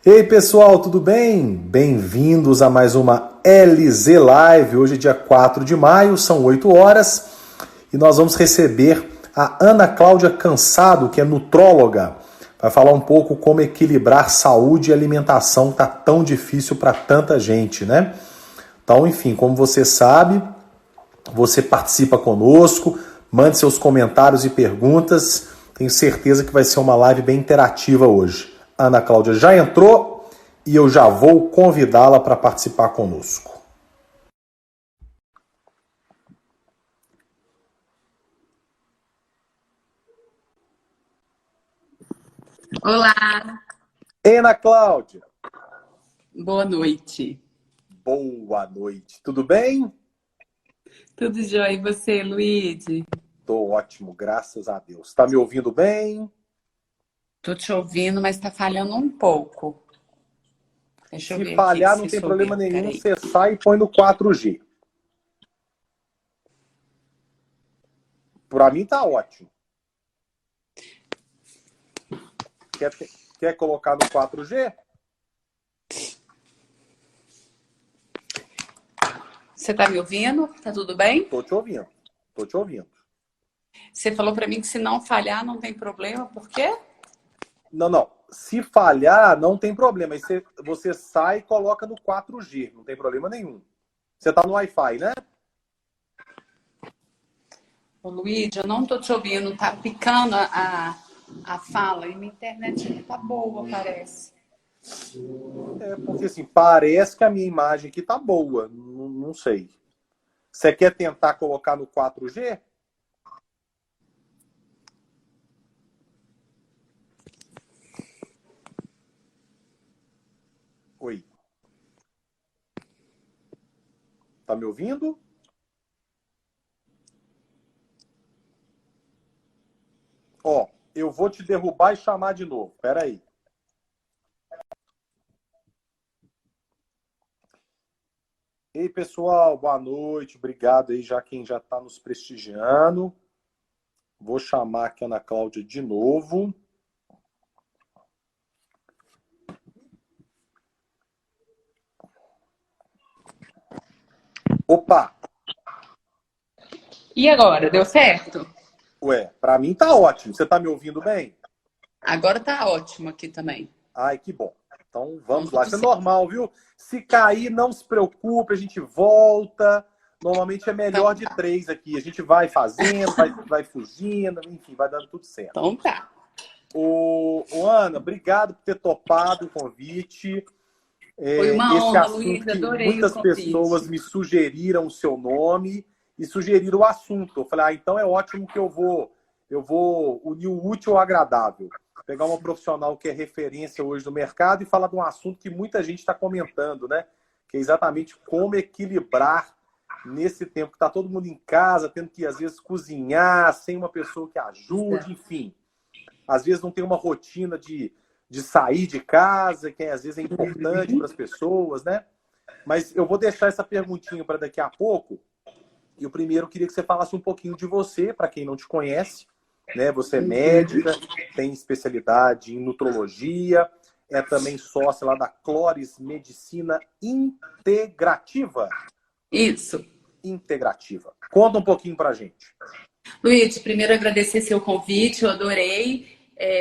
Ei pessoal, tudo bem? Bem-vindos a mais uma LZ Live. Hoje é dia 4 de maio, são 8 horas e nós vamos receber a Ana Cláudia Cansado, que é nutróloga. Vai falar um pouco como equilibrar saúde e alimentação, que está tão difícil para tanta gente, né? Então, enfim, como você sabe, você participa conosco, mande seus comentários e perguntas. Tenho certeza que vai ser uma live bem interativa hoje. A Ana Cláudia já entrou e eu já vou convidá-la para participar conosco. Olá, Ei, Ana Cláudia. boa noite. Boa noite. Tudo bem? Tudo jóia? E você, Luíde? Tô ótimo, graças a Deus. Tá me ouvindo bem? Tô te ouvindo, mas tá falhando um pouco. Deixa eu Se ver aqui falhar, não se tem sou problema eu. nenhum, Peraí. você sai e põe no 4G. Para mim tá ótimo. Quer colocar no 4G? Você tá me ouvindo? Tá tudo bem? Tô te ouvindo. Tô te ouvindo. Você falou pra mim que se não falhar não tem problema, por quê? Não. Se falhar, não tem problema. Aí você sai e coloca no 4G. Não tem problema nenhum. Você tá no Wi-Fi, né? Ô, Luíde, eu não tô te ouvindo. Tá picando a fala e minha internet não tá boa, parece. É porque assim, parece que a minha imagem aqui tá boa. Não sei. Você quer tentar colocar no 4G? Oi. Tá me ouvindo? Ó, eu vou te derrubar e chamar de novo. Pera aí. Ei, pessoal, boa noite. Obrigado aí já quem já está nos prestigiando. Vou chamar aqui a Ana Cláudia de novo. Opa! E agora, deu certo? Ué, para mim tá ótimo. Você tá me ouvindo bem? Agora tá ótimo aqui também. Ai, que bom. Então Então, vamos lá. tudo Isso é certo. normal, viu? Se cair, não se preocupe, a gente volta. Normalmente é melhor Então de tá. 3 aqui. A gente vai fazendo, vai fugindo, enfim, vai dando tudo certo. Então tá. Ô, Ana, obrigado por ter topado o convite. Foi uma Esse honra, assunto Luísa. que Adorei o muitas pessoas convite. me sugeriram o seu nome e sugeriram o assunto. Eu falei, então é ótimo que eu vou unir o útil ao agradável. Pegar uma profissional que é referência hoje no mercado e falar de um assunto que muita gente está comentando, né? Que é exatamente como equilibrar nesse tempo que está todo mundo em casa, tendo que, às vezes, cozinhar, sem uma pessoa que ajude, enfim. Às vezes não tem uma rotina de sair de casa, que às vezes é importante para as pessoas, né? Mas eu vou deixar essa perguntinha para daqui a pouco. E o primeiro eu queria que você falasse um pouquinho de você, para quem não te conhece, né? Você é médica, tem especialidade em nutrologia, é também sócia lá da Clores Medicina Integrativa. Isso. Integrativa. Conta um pouquinho para a gente. Luiz, primeiro agradecer seu convite, eu adorei.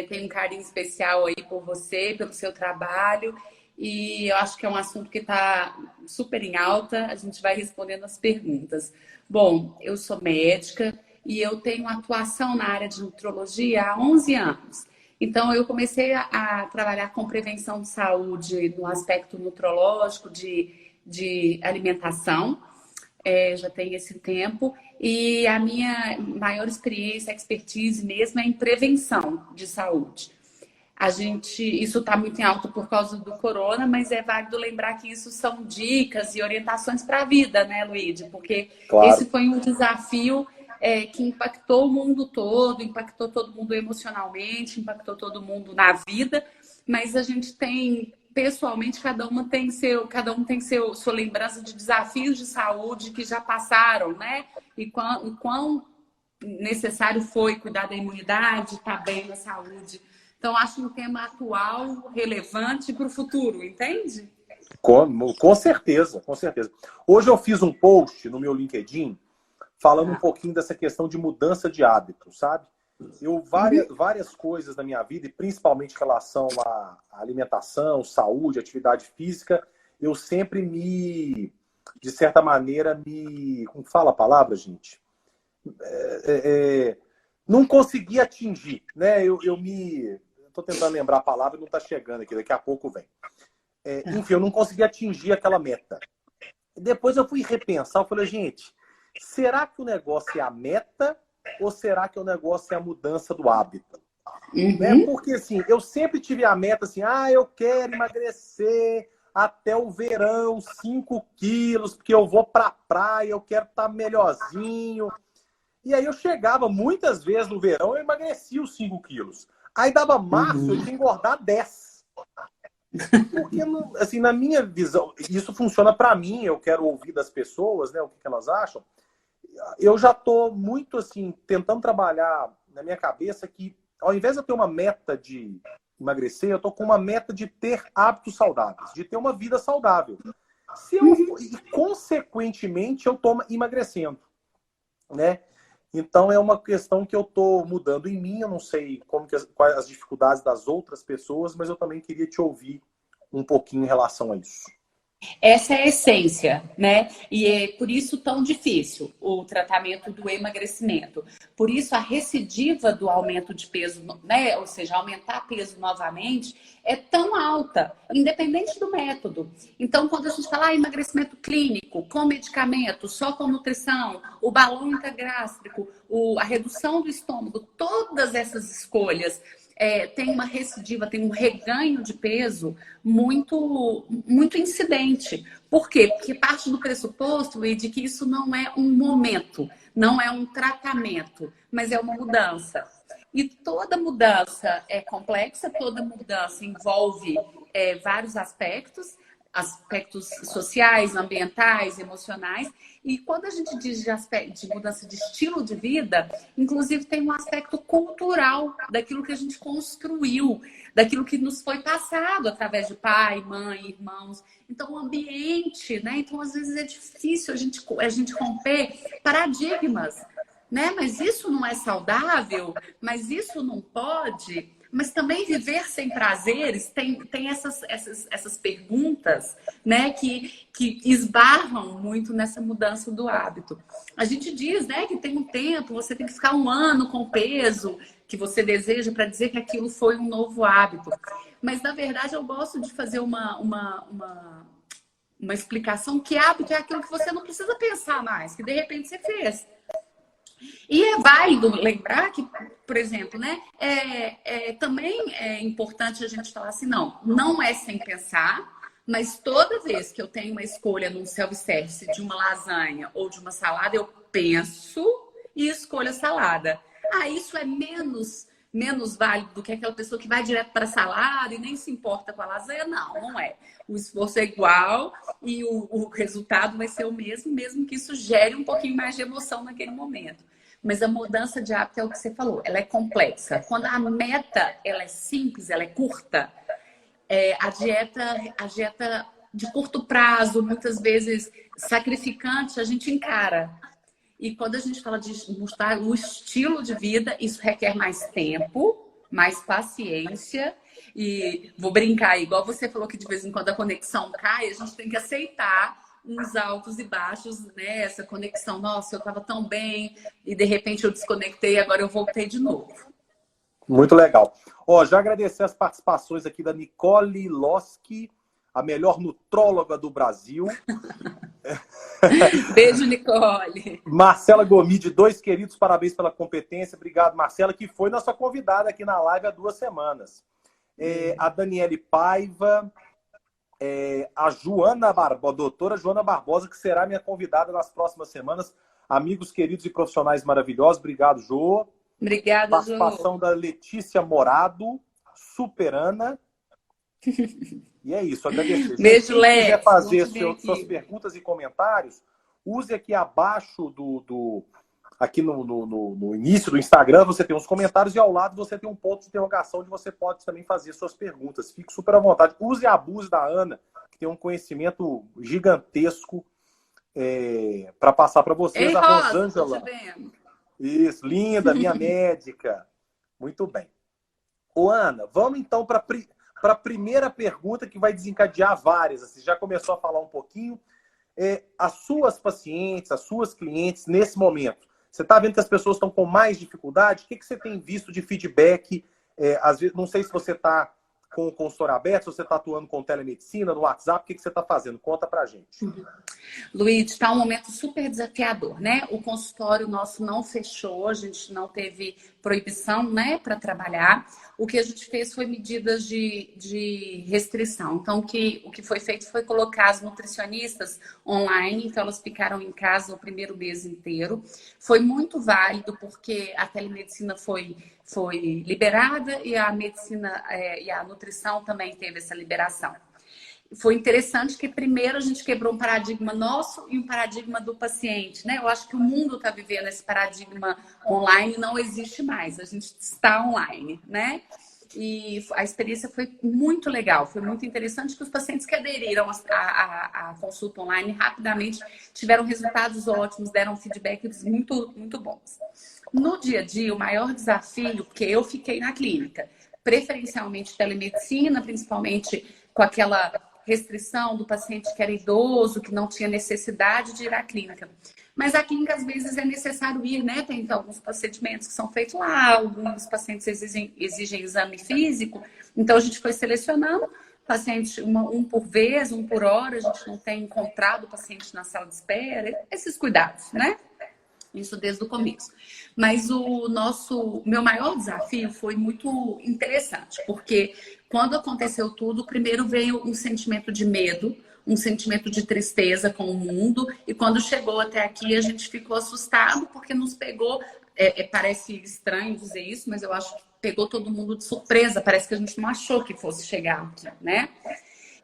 Tenho um carinho especial aí por você, pelo seu trabalho. E eu acho que é um assunto que está super em alta. A gente vai respondendo as perguntas. Bom, eu sou médica e eu tenho atuação na área de nutrologia há 11 anos. Então, eu comecei a trabalhar com prevenção de saúde no aspecto nutrológico, de alimentação. Já tem esse tempo. E a minha maior experiência, expertise mesmo é em prevenção de saúde. Isso está muito em alta por causa do corona, mas é válido lembrar que isso são dicas e orientações para a vida, né, Luíde? Porque esse Claro. foi um desafio que impactou o mundo todo, impactou todo mundo emocionalmente, impactou todo mundo na vida, mas a gente tem, pessoalmente, cada um tem sua lembrança de desafios de saúde que já passaram, né? E quão necessário foi cuidar da imunidade, estar bem na saúde Então, acho um tema atual, relevante para o futuro, entende? Com certeza, com certeza. Hoje eu fiz um post no meu LinkedIn falando um pouquinho dessa questão de mudança de hábito, sabe? Várias coisas na minha vida, e principalmente em relação à alimentação, saúde, atividade física, eu sempre de certa maneira, como fala a palavra, gente? Não consegui atingir, né? Estou tentando lembrar a palavra e não está chegando aqui, daqui a pouco vem. Enfim, eu não consegui atingir aquela meta. Depois eu fui repensar, eu falei, gente, será que o negócio é a meta ou será que o negócio é a mudança do hábito? Porque, assim, eu sempre tive a meta, assim, eu quero emagrecer até o verão, 5 quilos, porque eu vou pra praia, eu quero estar melhorzinho. E aí eu chegava, muitas vezes no verão, eu emagrecia os 5 quilos. Aí dava março, eu tinha que engordar 10. Porque, assim, na minha visão, isso funciona para mim, eu quero ouvir das pessoas, né, o que elas acham. Eu já estou muito, assim, tentando trabalhar na minha cabeça que, ao invés de eu ter uma meta de emagrecer, eu estou com uma meta de ter hábitos saudáveis, de ter uma vida saudável. E, consequentemente, eu estou emagrecendo, né? Então, é uma questão que eu estou mudando em mim. Eu não sei quais as dificuldades das outras pessoas, mas eu também queria te ouvir um pouquinho em relação a isso. Essa é a essência, né? E é por isso tão difícil o tratamento do emagrecimento. Por isso a recidiva do aumento de peso, né? Ou seja, aumentar peso novamente, é tão alta, independente do método. Então, quando a gente fala emagrecimento clínico, com medicamento, só com nutrição, o balão intragástrico, a redução do estômago, todas essas escolhas tem uma recidiva, tem um reganho de peso muito, muito incidente. Por quê? Porque parte do pressuposto de que isso não é um momento, não é um tratamento, mas é uma mudança. E toda mudança é complexa, toda mudança envolve vários aspectos sociais, ambientais, emocionais. E quando a gente diz de mudança de estilo de vida, inclusive tem um aspecto cultural daquilo que a gente construiu, daquilo que nos foi passado através de pai, mãe, irmãos. Então, o ambiente, né? Então, às vezes é difícil a gente romper paradigmas, né? Mas isso não é saudável, mas isso não pode. Mas também viver sem prazeres tem essas perguntas, né, que esbarram muito nessa mudança do hábito. A gente diz, né, que tem um tempo, você tem que ficar 1 ano com o peso que você deseja para dizer que aquilo foi um novo hábito. Mas, na verdade, eu gosto de fazer uma explicação que hábito é aquilo que você não precisa pensar mais, que de repente você fez. E é válido lembrar que, por exemplo, né, também é importante a gente falar assim, não é sem pensar, mas toda vez que eu tenho uma escolha num self-service de uma lasanha ou de uma salada, eu penso e escolho a salada. Isso é menos válido do que aquela pessoa que vai direto para a salada e nem se importa com a lasanha? Não é. O esforço é igual e o resultado vai ser o mesmo que isso gere um pouquinho mais de emoção naquele momento. Mas a mudança de hábito é o que você falou, ela é complexa. Quando a meta ela é simples, ela é curta, a dieta de curto prazo, muitas vezes sacrificante, a gente encara. E quando a gente fala de mostrar o estilo de vida, isso requer mais tempo, mais paciência. E vou brincar, igual você falou que de vez em quando a conexão cai, a gente tem que aceitar uns altos e baixos, né? Essa conexão, nossa, eu estava tão bem e de repente eu desconectei, agora eu voltei de novo. Muito legal. Já agradecer as participações aqui da Nicole Loski, a melhor nutróloga do Brasil. Beijo, Nicole. Marcela Gomide, 2 queridos, parabéns pela competência. Obrigado, Marcela, que foi nossa convidada aqui na live há 2 semanas. A Daniele Paiva, a doutora Joana Barbosa, que será minha convidada nas próximas semanas. Amigos queridos e profissionais maravilhosos, obrigado, Jô. Obrigada, Participação Jô. da Letícia Morado, Superana. E é isso, agradecer. Beijo, Quem quiser fazer Lex, suas perguntas e comentários, use aqui abaixo aqui no início do Instagram, você tem uns comentários e ao lado você tem um ponto de interrogação onde você pode também fazer suas perguntas. Fique super à vontade. Use e abuse da Ana, que tem um conhecimento gigantesco para passar para vocês. Ei, A Rosa, Rosângela. tô te vendo. Isso, linda, minha médica. Muito bem. Ô, Ana, vamos então para a primeira pergunta que vai desencadear várias. Você já começou a falar um pouquinho. As suas pacientes, as suas clientes, nesse momento, você está vendo que as pessoas estão com mais dificuldade? O que você tem visto de feedback? Às vezes, não sei se você está com o consultório aberto, se você está atuando com telemedicina, no WhatsApp, o que você está fazendo? Conta pra gente. Luiz, está um momento super desafiador, né? O consultório nosso não fechou, a gente não teve proibição, né, para trabalhar. O que a gente fez foi medidas de restrição. Então, o que foi feito foi colocar as nutricionistas online, então elas ficaram em casa o primeiro mês inteiro. Foi muito válido, porque a telemedicina foi liberada e a medicina e a nutrição também teve essa liberação. Foi interessante que primeiro a gente quebrou um paradigma nosso e um paradigma do paciente, né? Eu acho que o mundo está vivendo esse paradigma online, não existe mais, a gente está online, né? E a experiência foi muito legal, foi muito interessante que os pacientes que aderiram à consulta online rapidamente tiveram resultados ótimos, deram feedbacks muito, muito bons. No dia a dia, o maior desafio, porque eu fiquei na clínica, preferencialmente telemedicina, principalmente com aquela restrição do paciente que era idoso, que não tinha necessidade de ir à clínica. Mas a clínica, às vezes, é necessário ir, né? Tem então, alguns procedimentos que são feitos lá, alguns pacientes exigem exame físico. Então, a gente foi selecionando paciente um por vez, um por hora. A gente não tem encontrado o paciente na sala de espera. Esses cuidados, né? Isso desde o começo. Mas o meu maior desafio foi muito interessante, porque quando aconteceu tudo, primeiro veio um sentimento de medo, um sentimento de tristeza com o mundo, e quando chegou até aqui, a gente ficou assustado, porque nos pegou, parece estranho dizer isso, mas eu acho que pegou todo mundo de surpresa, parece que a gente não achou que fosse chegar aqui, né?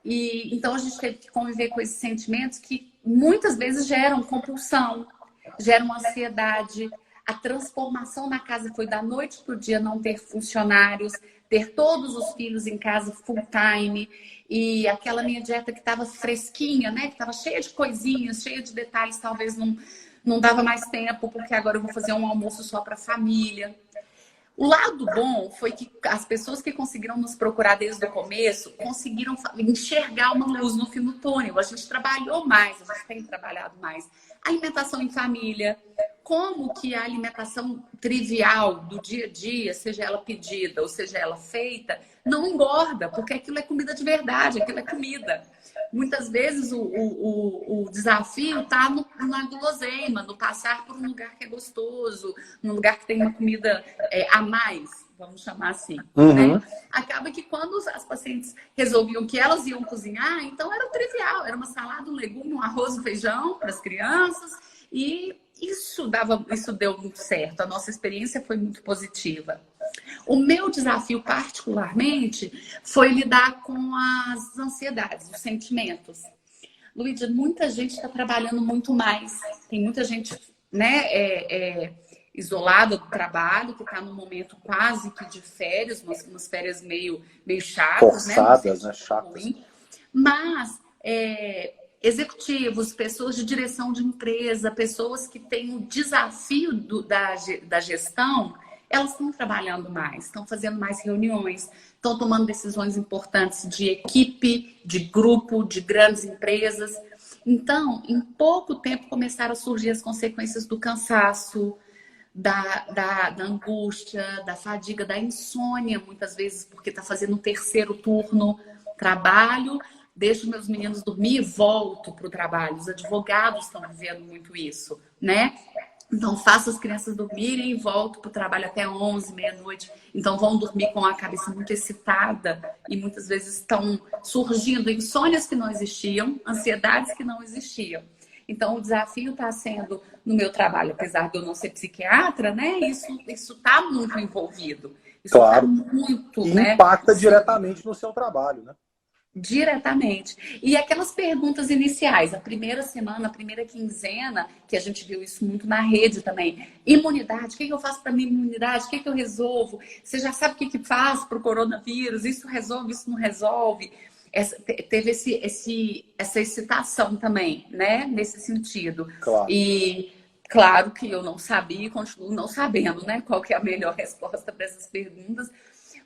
E então a gente teve que conviver com esses sentimentos que muitas vezes geram compulsão, geram ansiedade. A transformação na casa foi da noite para o dia não ter funcionários, ter todos os filhos em casa full time, e aquela minha dieta que estava fresquinha, né? Que estava cheia de coisinhas, cheia de detalhes, talvez não dava mais tempo, porque agora eu vou fazer um almoço só para a família. O lado bom foi que as pessoas que conseguiram nos procurar desde o começo conseguiram enxergar uma luz no fim do túnel. A gente trabalhou mais, a gente tem trabalhado mais. Alimentação em família, como que a alimentação trivial do dia a dia, seja ela pedida ou seja ela feita, não engorda, porque aquilo é comida de verdade, aquilo é comida. Muitas vezes o desafio está na guloseima, no passar por um lugar que é gostoso, num lugar que tem uma comida a mais, vamos chamar assim. Né? Acaba que quando as pacientes resolviam que elas iam cozinhar, então era trivial, era uma salada, um legume, um arroz, um feijão para as crianças, e isso deu muito certo. A nossa experiência foi muito positiva. O meu desafio, particularmente, foi lidar com as ansiedades, os sentimentos. Luísa, muita gente está trabalhando muito mais. Tem muita gente, né, isolada do trabalho, que está num momento quase que de férias, umas férias meio chatas, forçadas, né? Chatas. Mas executivos, pessoas de direção de empresa, pessoas que têm o desafio da gestão, elas estão trabalhando mais, estão fazendo mais reuniões, estão tomando decisões importantes de equipe, de grupo, de grandes empresas. Então, em pouco tempo, começaram a surgir as consequências do cansaço, da angústia, da fadiga, da insônia, muitas vezes, porque está fazendo um terceiro turno, trabalho, deixo meus meninos dormir e volto para o trabalho. Os advogados estão vivendo muito isso, né? Então, faço as crianças dormirem e volto para o trabalho até 11, meia-noite. Então, vão dormir com a cabeça muito excitada e muitas vezes estão surgindo insônias que não existiam, ansiedades que não existiam. Então, o desafio está sendo, no meu trabalho, apesar de eu não ser psiquiatra, né? Isso está muito envolvido. Isso claro. Tá muito, e né? impacta diretamente no seu trabalho, né? Diretamente. E aquelas perguntas iniciais, a primeira semana, a primeira quinzena, que a gente viu isso muito na rede também. Imunidade, o que eu faço para minha imunidade? O que eu resolvo? Você já sabe o que faz para o coronavírus? Isso resolve, isso não resolve? Teve essa excitação também, né? Nesse sentido. Claro. E claro que eu não sabia e continuo não sabendo, né? Qual que é a melhor resposta para essas perguntas.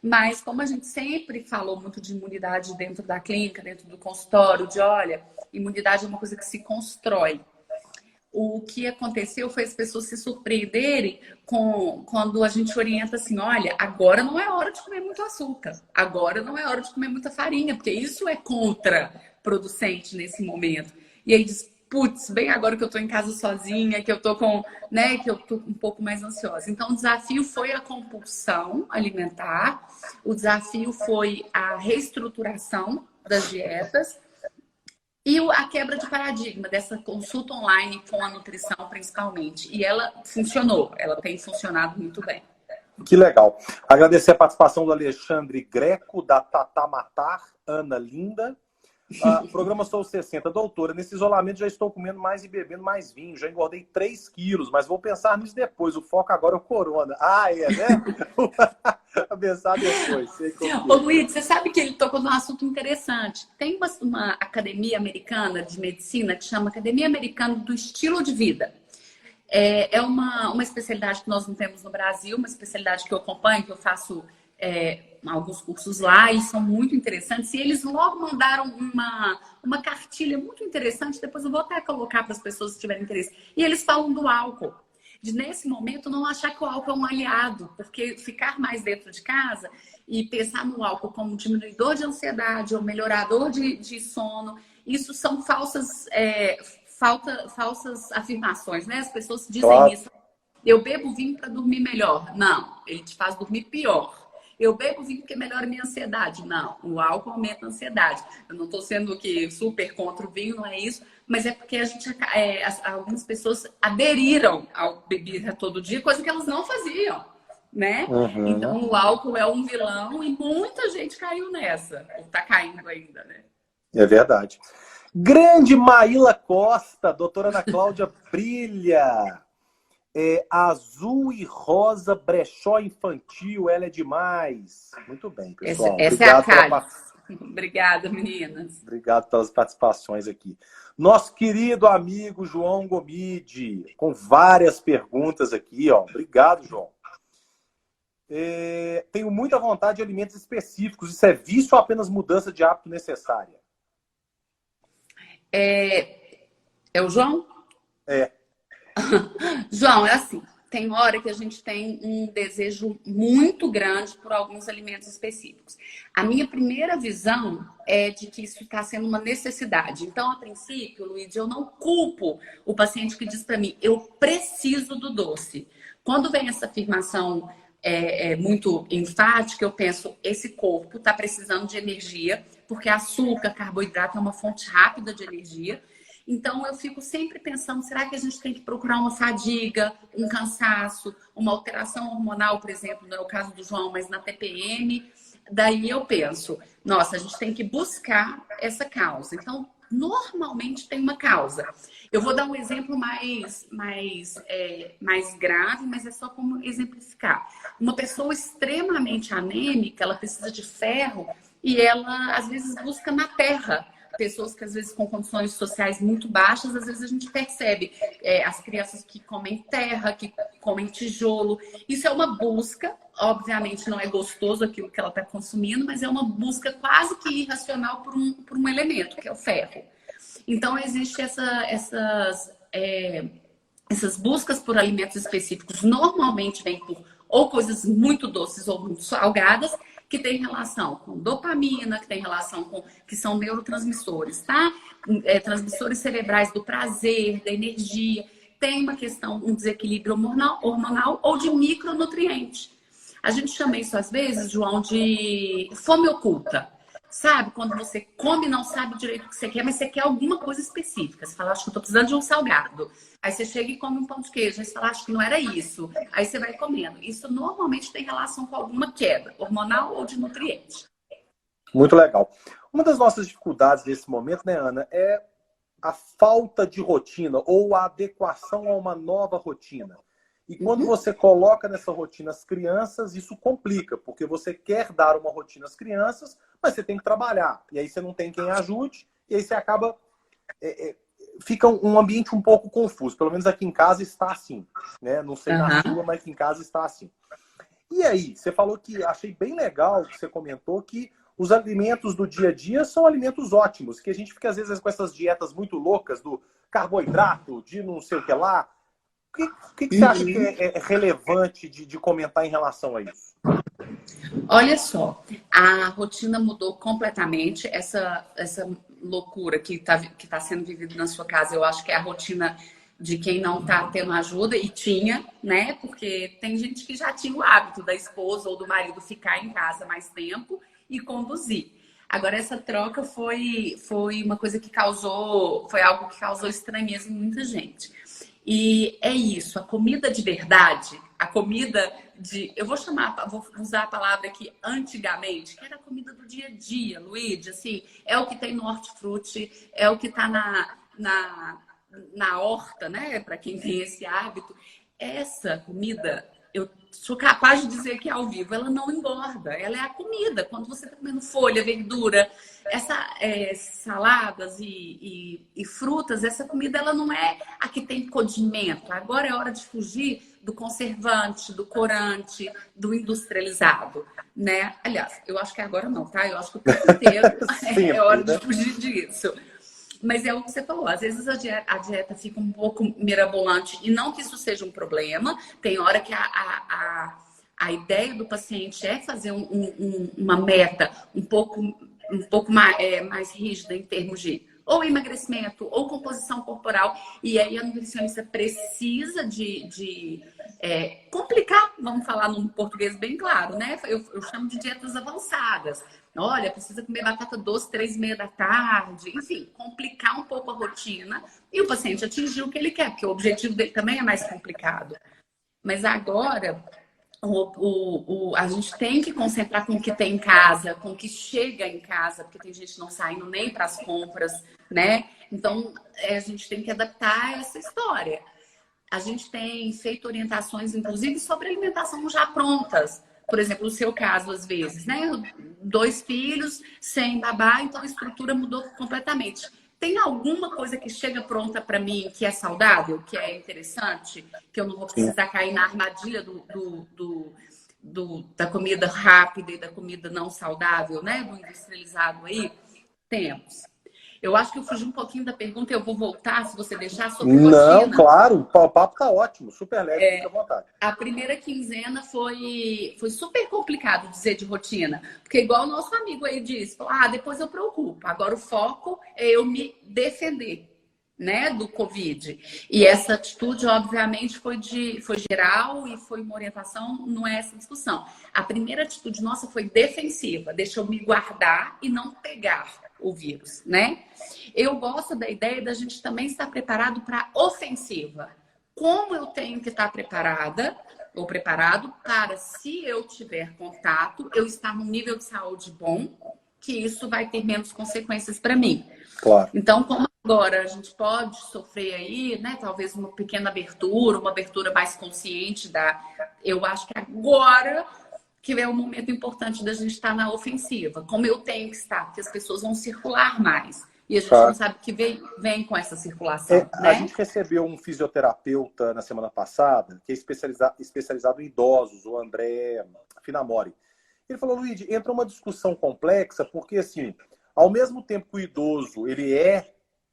Mas como a gente sempre falou muito de imunidade dentro da clínica, dentro do consultório, de olha, imunidade é uma coisa que se constrói. O que aconteceu foi as pessoas se surpreenderem quando a gente orienta assim, olha, agora não é hora de comer muito açúcar, agora não é hora de comer muita farinha, porque isso é contraproducente nesse momento. E aí diz, putz, bem agora que eu tô em casa sozinha, que eu tô que eu tô um pouco mais ansiosa. Então, o desafio foi a compulsão alimentar, o desafio foi a reestruturação das dietas e a quebra de paradigma dessa consulta online com a nutrição, principalmente. E ela funcionou, ela tem funcionado muito bem. Que legal. Agradecer a participação do Alexandre Greco, da Tata Matar, Ana Linda. Programa Sou 60. Doutora, nesse isolamento já estou comendo mais e bebendo mais vinho. Já engordei 3 quilos, mas vou pensar nisso depois. O foco agora é o corona. É, né? Vou pensar depois. Ô, Luiz, você sabe que ele tocou num assunto interessante. Tem uma academia americana de medicina que chama Academia Americana do Estilo de Vida. É uma especialidade que nós não temos no Brasil, uma especialidade que eu acompanho, que eu faço alguns cursos lá e são muito interessantes. E eles logo mandaram uma cartilha muito interessante, depois eu vou até colocar para as pessoas que tiverem interesse. E eles falam do álcool. De, nesse momento, não achar que o álcool é um aliado, porque ficar mais dentro de casa e pensar no álcool como diminuidor de ansiedade ou melhorador de sono, isso são falsas afirmações, né? As pessoas dizem isso. Eu bebo vinho para dormir melhor. Não, ele te faz dormir pior. Eu bebo vinho porque melhora a minha ansiedade. Não, o álcool aumenta a ansiedade. Eu não estou sendo super contra o vinho, não é isso. Mas é porque algumas pessoas aderiram ao beber todo dia, coisa que elas não faziam, né? Uhum. Então o álcool é um vilão e muita gente caiu nessa. Ou está caindo ainda, né? É verdade. Grande Maíla Costa, doutora Ana Cláudia brilha. Azul e rosa, brechó infantil, ela é demais. Muito bem, pessoal. Essa é a cara. Obrigada, meninas. Obrigado pelas participações aqui. Nosso querido amigo João Gomide, com várias perguntas aqui, ó. Obrigado, João. Tenho muita vontade de alimentos específicos. Isso é vício ou apenas mudança de hábito necessária? É o João? João, é assim, tem hora que a gente tem um desejo muito grande por alguns alimentos específicos. A minha primeira visão é de que isso está sendo uma necessidade. Então, a princípio, Luiz, eu não culpo o paciente que diz para mim, eu preciso do doce. Quando vem essa afirmação muito enfática, eu penso, esse corpo está precisando de energia, porque açúcar, carboidrato é uma fonte rápida de energia. Então, eu fico sempre pensando, será que a gente tem que procurar uma fadiga, um cansaço, uma alteração hormonal, por exemplo, não é o caso do João, mas na TPM? Daí eu penso, nossa, a gente tem que buscar essa causa. Então, normalmente tem uma causa. Eu vou dar um exemplo mais grave, mas é só como exemplificar. Uma pessoa extremamente anêmica, ela precisa de ferro e ela, às vezes, busca na terra. Pessoas que, às vezes, com condições sociais muito baixas, às vezes a gente percebe as crianças que comem terra, que comem tijolo. Isso é uma busca, obviamente não é gostoso aquilo que ela está consumindo, mas é uma busca quase que irracional por um elemento, que é o ferro. Então, existem essas buscas por alimentos específicos, normalmente vêm por ou coisas muito doces ou muito salgadas, que tem relação com dopamina, que tem relação com... que são neurotransmissores, tá? Transmissores cerebrais do prazer, da energia. Tem uma questão, um desequilíbrio hormonal ou de micronutriente. A gente chama isso, às vezes, João, de fome oculta. Sabe? Quando você come e não sabe direito o que você quer, mas você quer alguma coisa específica. Você fala, acho que eu tô precisando de um salgado. Aí você chega e come um pão de queijo. Aí você fala, acho que não era isso. Aí você vai comendo. Isso normalmente tem relação com alguma queda hormonal ou de nutrientes. Muito legal. Uma das nossas dificuldades nesse momento, né, Ana, é a falta de rotina ou a adequação a uma nova rotina. E quando você coloca nessa rotina as crianças, isso complica, porque você quer dar uma rotina às crianças, mas você tem que trabalhar. E aí você não tem quem ajude, e aí você acaba... fica um ambiente um pouco confuso. Pelo menos aqui em casa está assim, né? Não sei na sua, mas aqui em casa está assim. E aí, você falou que achei bem legal que você comentou que os alimentos do dia a dia são alimentos ótimos, que a gente fica às vezes com essas dietas muito loucas do carboidrato, de não sei o que lá. O que você acha que é relevante de comentar em relação a isso? Olha só, a rotina mudou completamente. Essa loucura que tá sendo vivida na sua casa, eu acho que é a rotina de quem não tá tendo ajuda, e tinha, né? Porque tem gente que já tinha o hábito da esposa ou do marido ficar em casa mais tempo e conduzir. Agora, essa troca foi uma coisa que foi algo que causou estranheza em muita gente. E é isso, a comida de verdade, a comida eu vou usar a palavra aqui antigamente, que era a comida do dia a dia, Luíde, assim, é o que tem no hortifruti, é o que está na horta, né, para quem tem esse hábito. Essa comida, eu sou capaz de dizer que ao vivo, ela não engorda, ela é a comida. Quando você está comendo folha, verdura, saladas e frutas, essa comida ela não é a que tem condimento. Agora é hora de fugir do conservante, do corante, do industrializado, né? Aliás, eu acho que agora não, tá? Eu acho que o tempo inteiro é hora de fugir disso. Mas é o que você falou, às vezes a dieta fica um pouco mirabolante, e não que isso seja um problema. Tem hora que a ideia do paciente é fazer uma meta um pouco mais rígida em termos de ou emagrecimento ou composição corporal, e aí a nutricionista precisa de complicar, vamos falar num português bem claro, né? Eu chamo de dietas avançadas. Olha, precisa comer batata doce 3h30 da tarde. Enfim, complicar um pouco a rotina e o paciente atingir o que ele quer, porque o objetivo dele também é mais complicado. Mas agora, a gente tem que concentrar com o que tem em casa, com o que chega em casa, porque tem gente não saindo nem para as compras, né? Então, a gente tem que adaptar essa história. A gente tem feito orientações, inclusive, sobre alimentação já prontas. Por exemplo, no seu caso, às vezes, né? 2 filhos, sem babá, então a estrutura mudou completamente. Tem alguma coisa que chega pronta para mim que é saudável, que é interessante, que eu não vou precisar cair na armadilha da comida rápida e da comida não saudável, né? Do industrializado aí? Temos. Eu acho que eu fugi um pouquinho da pergunta e eu vou voltar, se você deixar, sobre rotina. Não, claro, o papo tá ótimo, super leve, fica à vontade. A primeira quinzena foi super complicado dizer de rotina, porque igual o nosso amigo aí disse, depois eu preocupo, agora o foco é eu me defender, né, do Covid. E essa atitude, obviamente, foi geral e foi uma orientação, não é essa discussão. A primeira atitude nossa foi defensiva, deixa eu me guardar e não pegar o vírus, né? Eu gosto da ideia da gente também estar preparado para ofensiva. Como eu tenho que estar preparada ou preparado para, se eu tiver contato, eu estar num nível de saúde bom, que isso vai ter menos consequências para mim. Claro. Então, como agora a gente pode sofrer aí, né, talvez uma pequena abertura, uma abertura mais consciente eu acho que agora que é um momento importante da gente estar na ofensiva. Como eu tenho que estar, porque as pessoas vão circular mais. E a gente não sabe o que vem com essa circulação. Né? A gente recebeu um fisioterapeuta na semana passada, que é especializado em idosos, o André Finamori. Ele falou, Luiz, entra uma discussão complexa, porque assim, ao mesmo tempo que o idoso ele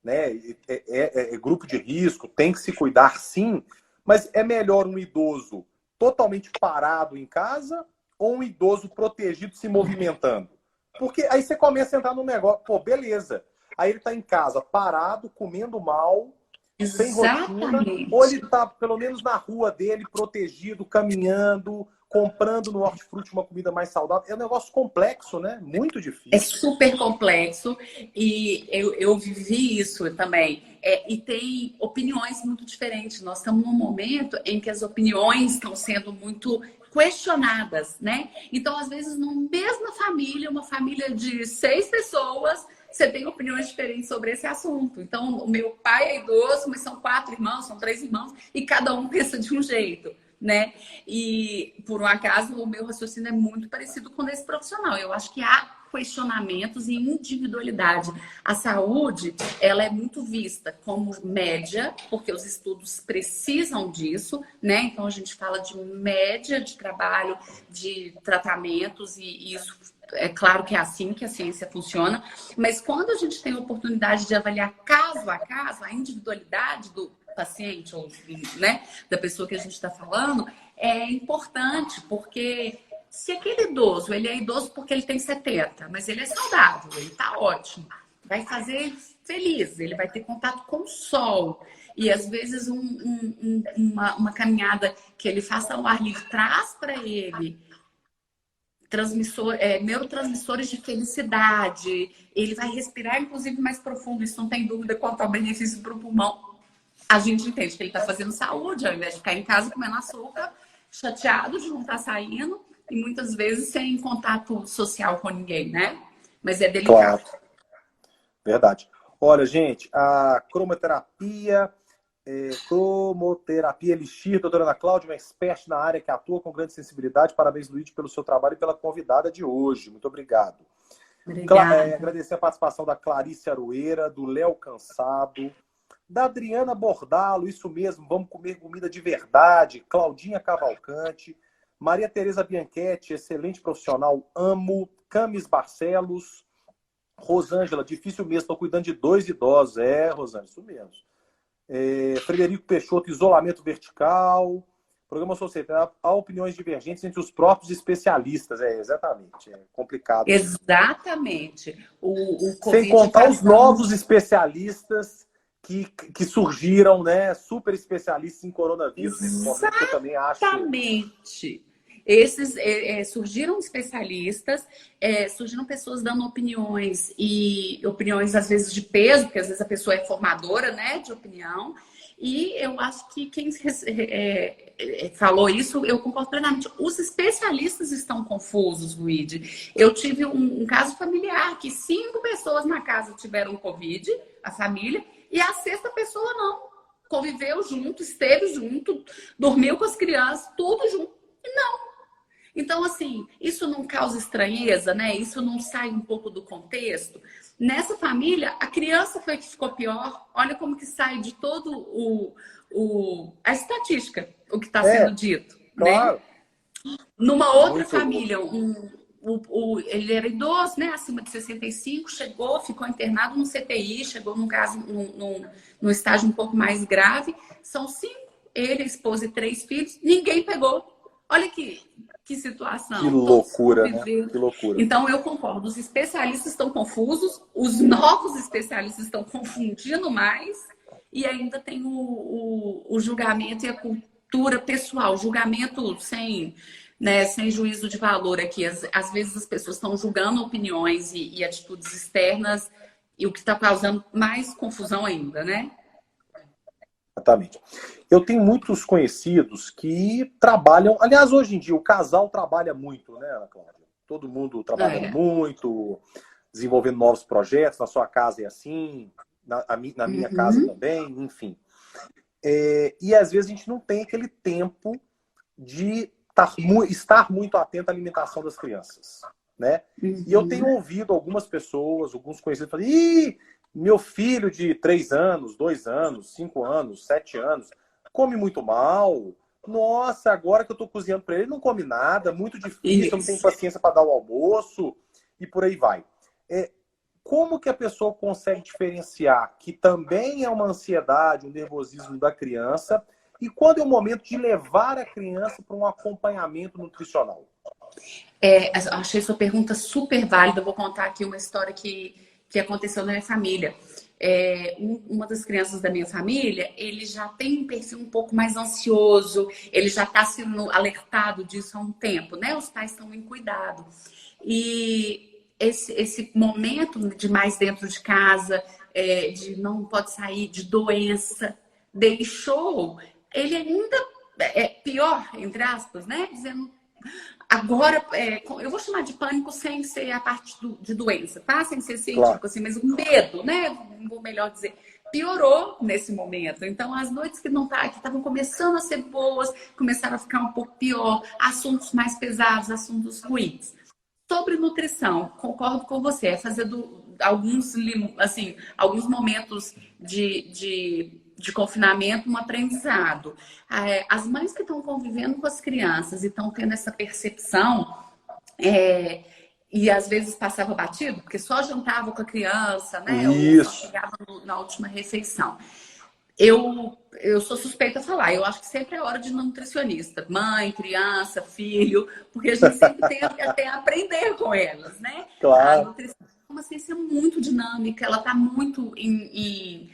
né, é grupo de risco, tem que se cuidar sim, mas é melhor um idoso totalmente parado em casa ou um idoso protegido se movimentando? Porque aí você começa a entrar num negócio, pô, beleza. Aí ele está em casa, parado, comendo mal, sem rotina, ou ele está, pelo menos na rua dele, protegido, caminhando, comprando no hortifruti uma comida mais saudável. É um negócio complexo, né? Muito difícil. É super complexo e eu vivi isso também. E tem opiniões muito diferentes. Nós estamos num momento em que as opiniões estão sendo muito questionadas, né? Então, às vezes, na mesma família, uma família de 6 pessoas, você tem opiniões diferentes sobre esse assunto. Então, o meu pai é idoso, mas são 4 irmãos, são 3 irmãos, e cada um pensa de um jeito, né? E, por um acaso, o meu raciocínio é muito parecido com o desse profissional. Eu acho que há questionamentos e individualidade. A saúde, ela é muito vista como média, porque os estudos precisam disso, né? Então, a gente fala de média de trabalho, de tratamentos, e isso é claro que é assim que a ciência funciona, mas quando a gente tem a oportunidade de avaliar caso a caso, a individualidade do paciente, ou, né, da pessoa que a gente está falando, é importante, porque se aquele idoso, ele é idoso porque ele tem 70, mas ele é saudável, ele está ótimo, vai fazer feliz, ele vai ter contato com o sol. E às vezes uma caminhada que ele faça ao ar livre traz para ele neurotransmissores de felicidade, ele vai respirar, inclusive, mais profundo, isso não tem dúvida quanto ao benefício para o pulmão. A gente entende que ele está fazendo saúde, ao invés de ficar em casa comendo açúcar, chateado de não estar saindo, e muitas vezes sem contato social com ninguém, né? Mas é delicado. Claro. Verdade. Olha, gente, a cromoterapia Elixir, doutora Ana Cláudia, uma expert na área que atua com grande sensibilidade. Parabéns, Luiz, pelo seu trabalho e pela convidada de hoje. Muito obrigado. Agradecer a participação da Clarice Aroeira, do Léo Cansado, da Adriana Bordalo, isso mesmo, vamos comer comida de verdade, Claudinha Cavalcante, Maria Tereza Bianchetti, excelente profissional, amo, Camis Barcelos, Rosângela, difícil mesmo, estou cuidando de 2 idosos. Rosângela, isso mesmo. Frederico Peixoto, isolamento vertical. Programa Sociedade, há opiniões divergentes entre os próprios especialistas. Exatamente. É complicado. Exatamente. Sem contar os novos especialistas que surgiram, né? Super especialistas em coronavírus nesse momento, que eu também acho. Exatamente. Esses surgiram especialistas, surgiram pessoas dando opiniões, e opiniões às vezes de peso, porque às vezes a pessoa é formadora, né, de opinião. E eu acho que quem falou isso, eu concordo plenamente. Os especialistas estão confusos, Luíde. Eu tive um caso familiar que 5 pessoas na casa tiveram Covid, a família, e a 6ª pessoa não. Conviveu junto, esteve junto, dormiu com as crianças, tudo junto, e não. Então, assim, isso não causa estranheza, né? Isso não sai um pouco do contexto. Nessa família, a criança foi que ficou pior. Olha como que sai de todo a estatística, o que está sendo dito. Claro. Né? Numa outra família, ele era idoso, né? Acima de 65, chegou, ficou internado no CTI, chegou num caso, num estágio um pouco mais grave. São 5, ele, a esposa e 3 filhos, ninguém pegou. Olha que situação. Que loucura, né? Que loucura. Então, eu concordo. Os especialistas estão confusos, os novos especialistas estão confundindo mais, e ainda tem o julgamento e a cultura pessoal. Julgamento sem juízo de valor aqui. Às vezes as pessoas estão julgando opiniões e atitudes externas, e o que está causando mais confusão ainda, né? Exatamente. Eu tenho muitos conhecidos que trabalham... Aliás, hoje em dia, o casal trabalha muito, né, Ana Cláudia? Todo mundo trabalhando muito, desenvolvendo novos projetos. Na sua casa é assim, na minha casa também, enfim. E às vezes a gente não tem aquele tempo de estar muito atento à alimentação das crianças, né? E eu tenho ouvido algumas pessoas, alguns conhecidos, falando: meu filho de 3 anos, 2 anos, 5 anos, 7 anos, come muito mal. Nossa, agora que eu estou cozinhando para ele, não come nada, muito difícil, eu não tenho paciência para dar o almoço, e por aí vai. Como que a pessoa consegue diferenciar que também é uma ansiedade, um nervosismo da criança, e quando é o momento de levar a criança para um acompanhamento nutricional? Achei sua pergunta super válida. Eu vou contar aqui uma história que aconteceu na minha família. Uma das crianças da minha família, ele já tem um perfil um pouco mais ansioso, ele já está sendo alertado disso há um tempo, né? Os pais estão em cuidado. E esse momento de mais dentro de casa, de não pode sair, de doença, deixou ele ainda pior, entre aspas, né? Dizendo: Agora, eu vou chamar de pânico sem ser a parte de doença, tá? Sem ser Claro. científico, assim, mas o medo, né? Vou melhor dizer, piorou nesse momento. Então, as noites que não tá, que estavam começando a ser boas, começaram a ficar um pouco pior, assuntos mais pesados, assuntos ruins. Sobre nutrição, concordo com você, é fazer assim, alguns momentos de confinamento um aprendizado. As mães que estão convivendo com as crianças e estão tendo essa percepção, e às vezes passava batido, porque só jantava com a criança, né? Ou só Isso. chegava na última refeição. Eu sou suspeita a falar, eu acho que sempre é hora de nutricionista, mãe, criança, filho, porque a gente sempre tem até aprender com elas, né? A Claro. nutrição é uma ciência muito dinâmica, ela está muito em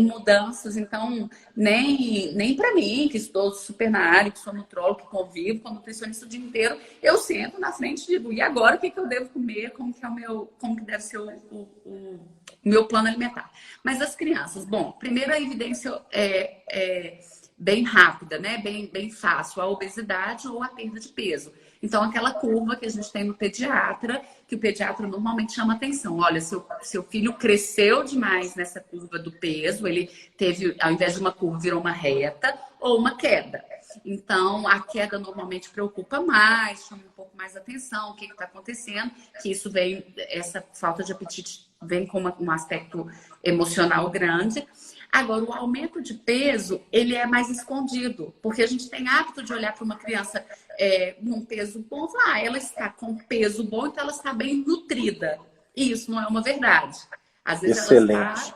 mudanças, então nem para mim, que estou super na área, que sou nutrólogo, que convivo com nutricionista o dia inteiro, eu sento na frente e digo, e agora o que eu devo comer, como que deve ser o meu plano alimentar. Mas as crianças, bom, primeira evidência bem rápida, né? Bem fácil, a obesidade ou a perda de peso. Então, aquela curva que a gente tem no pediatra, que o pediatra normalmente chama atenção. Olha, seu filho cresceu demais nessa curva do peso, ele teve, ao invés de uma curva, virou uma reta ou uma queda. Então, a queda normalmente preocupa mais, chama um pouco mais atenção, o que está acontecendo, que isso vem, essa falta de apetite vem com um aspecto emocional grande. Agora, o aumento de peso, ele é mais escondido, porque a gente tem hábito de olhar para uma criança num peso bom, falar, ela está com peso bom, então ela está bem nutrida. E isso não é uma verdade. Às vezes Excelente.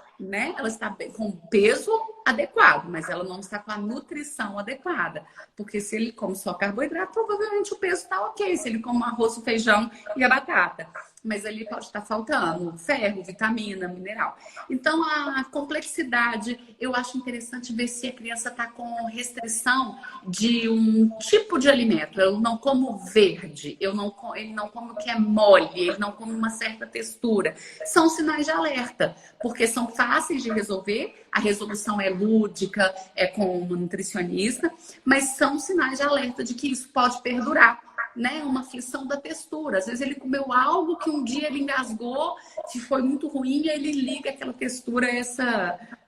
ela está com peso adequado, mas ela não está com a nutrição adequada. Porque se ele come só carboidrato, provavelmente o peso está ok. Se ele come arroz, o feijão e a batata. Mas ali pode estar faltando ferro, vitamina, mineral. Então, a complexidade, eu acho interessante ver se a criança está com restrição de um tipo de alimento. Eu não como verde, ele não come o que é mole, ele não come uma certa textura. São sinais de alerta, porque são fáceis de resolver, a resolução é lúdica, é com uma nutricionista, mas são sinais de alerta de que isso pode perdurar. Né, uma aflição da textura. Às vezes ele comeu algo que um dia ele engasgou, que foi muito ruim, e ele liga aquela textura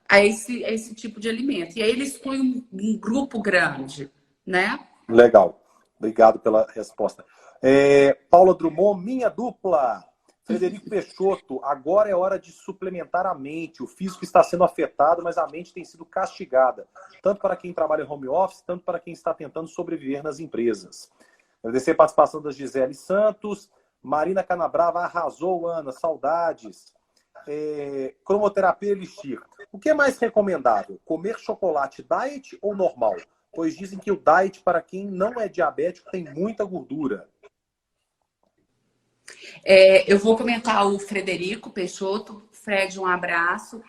a esse tipo de alimento. E aí ele exclui um grupo grande, né? Legal. Obrigado pela resposta. Paula Drummond, minha dupla. Frederico Peixoto, agora é hora de suplementar a mente. O físico está sendo afetado, mas a mente tem sido castigada. Tanto para quem trabalha em home office, tanto para quem está tentando sobreviver nas empresas. Agradecer a participação da Gisele Santos. Marina Canabrava arrasou, Ana. Saudades. Cromoterapia Elixir. O que é mais recomendável? Comer chocolate diet ou normal? Pois dizem que o diet, para quem não é diabético, tem muita gordura. Eu vou comentar o Frederico Peixoto. Fred, um abraço.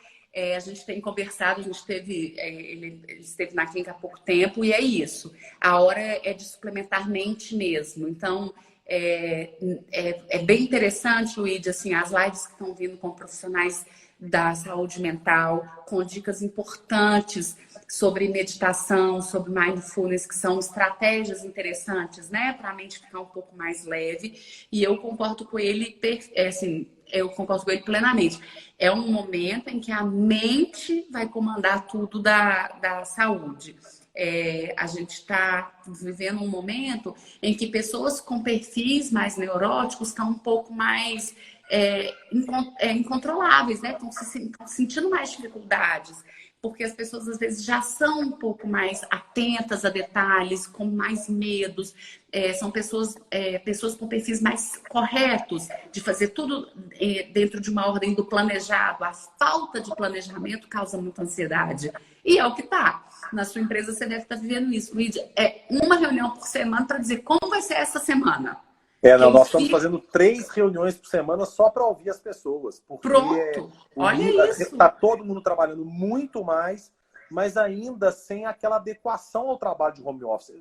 A gente tem conversado, ele esteve na clínica há pouco tempo, e é isso. A hora é de suplementar mente mesmo. Então, é bem interessante, Luíde, assim, as lives que estão vindo com profissionais da saúde mental, com dicas importantes sobre meditação, sobre mindfulness, que são estratégias interessantes, né, para a mente ficar um pouco mais leve. E eu concordo com ele, eu concordo com ele plenamente. É um momento em que a mente vai comandar tudo da saúde. A gente está vivendo um momento em que pessoas com perfis mais neuróticos estão um pouco mais incontroláveis, né? Estão sentindo mais dificuldades, porque as pessoas às vezes já são um pouco mais atentas a detalhes, com mais medos. São pessoas com perfis mais corretos, de fazer tudo dentro de uma ordem do planejado. A falta de planejamento causa muita ansiedade. E é o que está. Na sua empresa você deve estar vivendo isso. Lídia, uma reunião por semana para dizer como vai ser essa semana. Nós estamos fazendo 3 reuniões por semana só para ouvir as pessoas. Porque pronto, olha isso. Está todo mundo trabalhando muito mais, mas ainda sem aquela adequação ao trabalho de home office.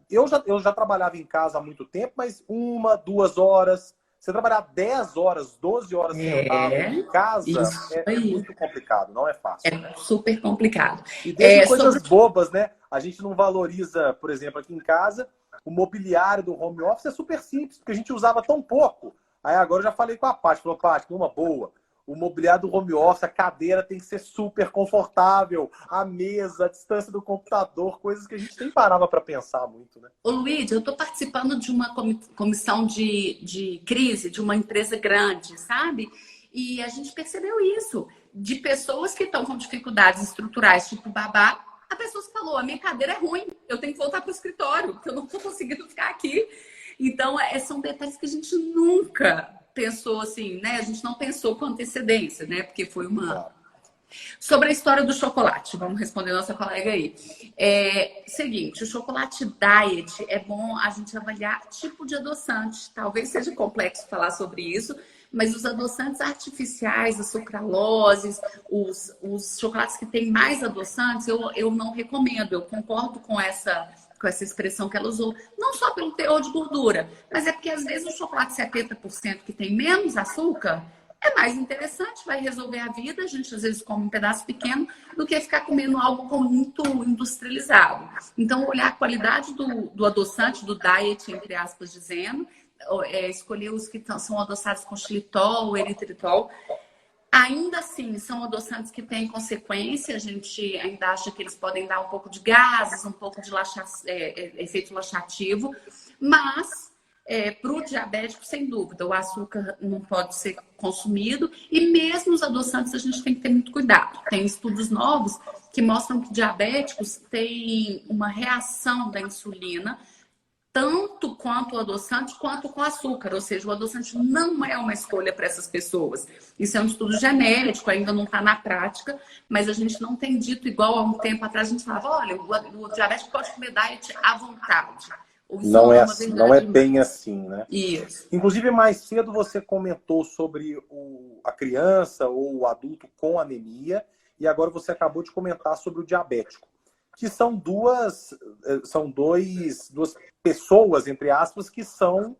Eu já trabalhava em casa há muito tempo, mas 1, 2 horas. Você trabalhar 10 horas, 12 horas sentado em casa é muito complicado, não é fácil. É super complicado. E desde coisas bobas, né? A gente não valoriza, por exemplo, aqui em casa, o mobiliário do home office é super simples, porque a gente usava tão pouco. Aí agora eu já falei com a Paty, falou, Paty, numa boa, o mobiliário do home office, a cadeira tem que ser super confortável, a mesa, a distância do computador, coisas que a gente nem parava para pensar muito, né? Ô Luiz, eu estou participando de uma comissão de crise de uma empresa grande, sabe? E a gente percebeu isso, de pessoas que estão com dificuldades estruturais, tipo babá, a pessoa falou, a minha cadeira é ruim, eu tenho que voltar para o escritório, porque eu não estou conseguindo ficar aqui. Então, são detalhes que a gente nunca pensou assim, né? A gente não pensou com antecedência, né? Porque foi uma... Sobre a história do chocolate, vamos responder nossa colega aí. Seguinte, o chocolate diet é bom a gente avaliar tipo de adoçante. Talvez seja complexo falar sobre isso, mas os adoçantes artificiais, as sucraloses, os chocolates que têm mais adoçantes, eu não recomendo. Eu concordo com essa expressão que ela usou, não só pelo teor de gordura, mas é porque às vezes o chocolate 70% que tem menos açúcar é mais interessante, vai resolver a vida. A gente às vezes come um pedaço pequeno do que ficar comendo algo com muito industrializado. Então, olhar a qualidade do adoçante, do diet, entre aspas, dizendo, escolher os que são adoçados com xilitol, eritritol. Ainda assim, são adoçantes que têm consequência, a gente ainda acha que eles podem dar um pouco de gases, um pouco de efeito laxativo, mas para o diabético, sem dúvida, o açúcar não pode ser consumido e mesmo os adoçantes a gente tem que ter muito cuidado. Tem estudos novos que mostram que diabéticos têm uma reação da insulina tanto quanto o adoçante, quanto com açúcar. Ou seja, o adoçante não é uma escolha para essas pessoas. Isso é um estudo genético, ainda não está na prática, mas a gente não tem dito igual há um tempo atrás. A gente falava, olha, o diabético pode comer diet à vontade. Não é bem assim, né? Isso. Inclusive, mais cedo você comentou sobre a criança ou o adulto com anemia, e agora você acabou de comentar sobre o diabético, que são duas pessoas, entre aspas, que são,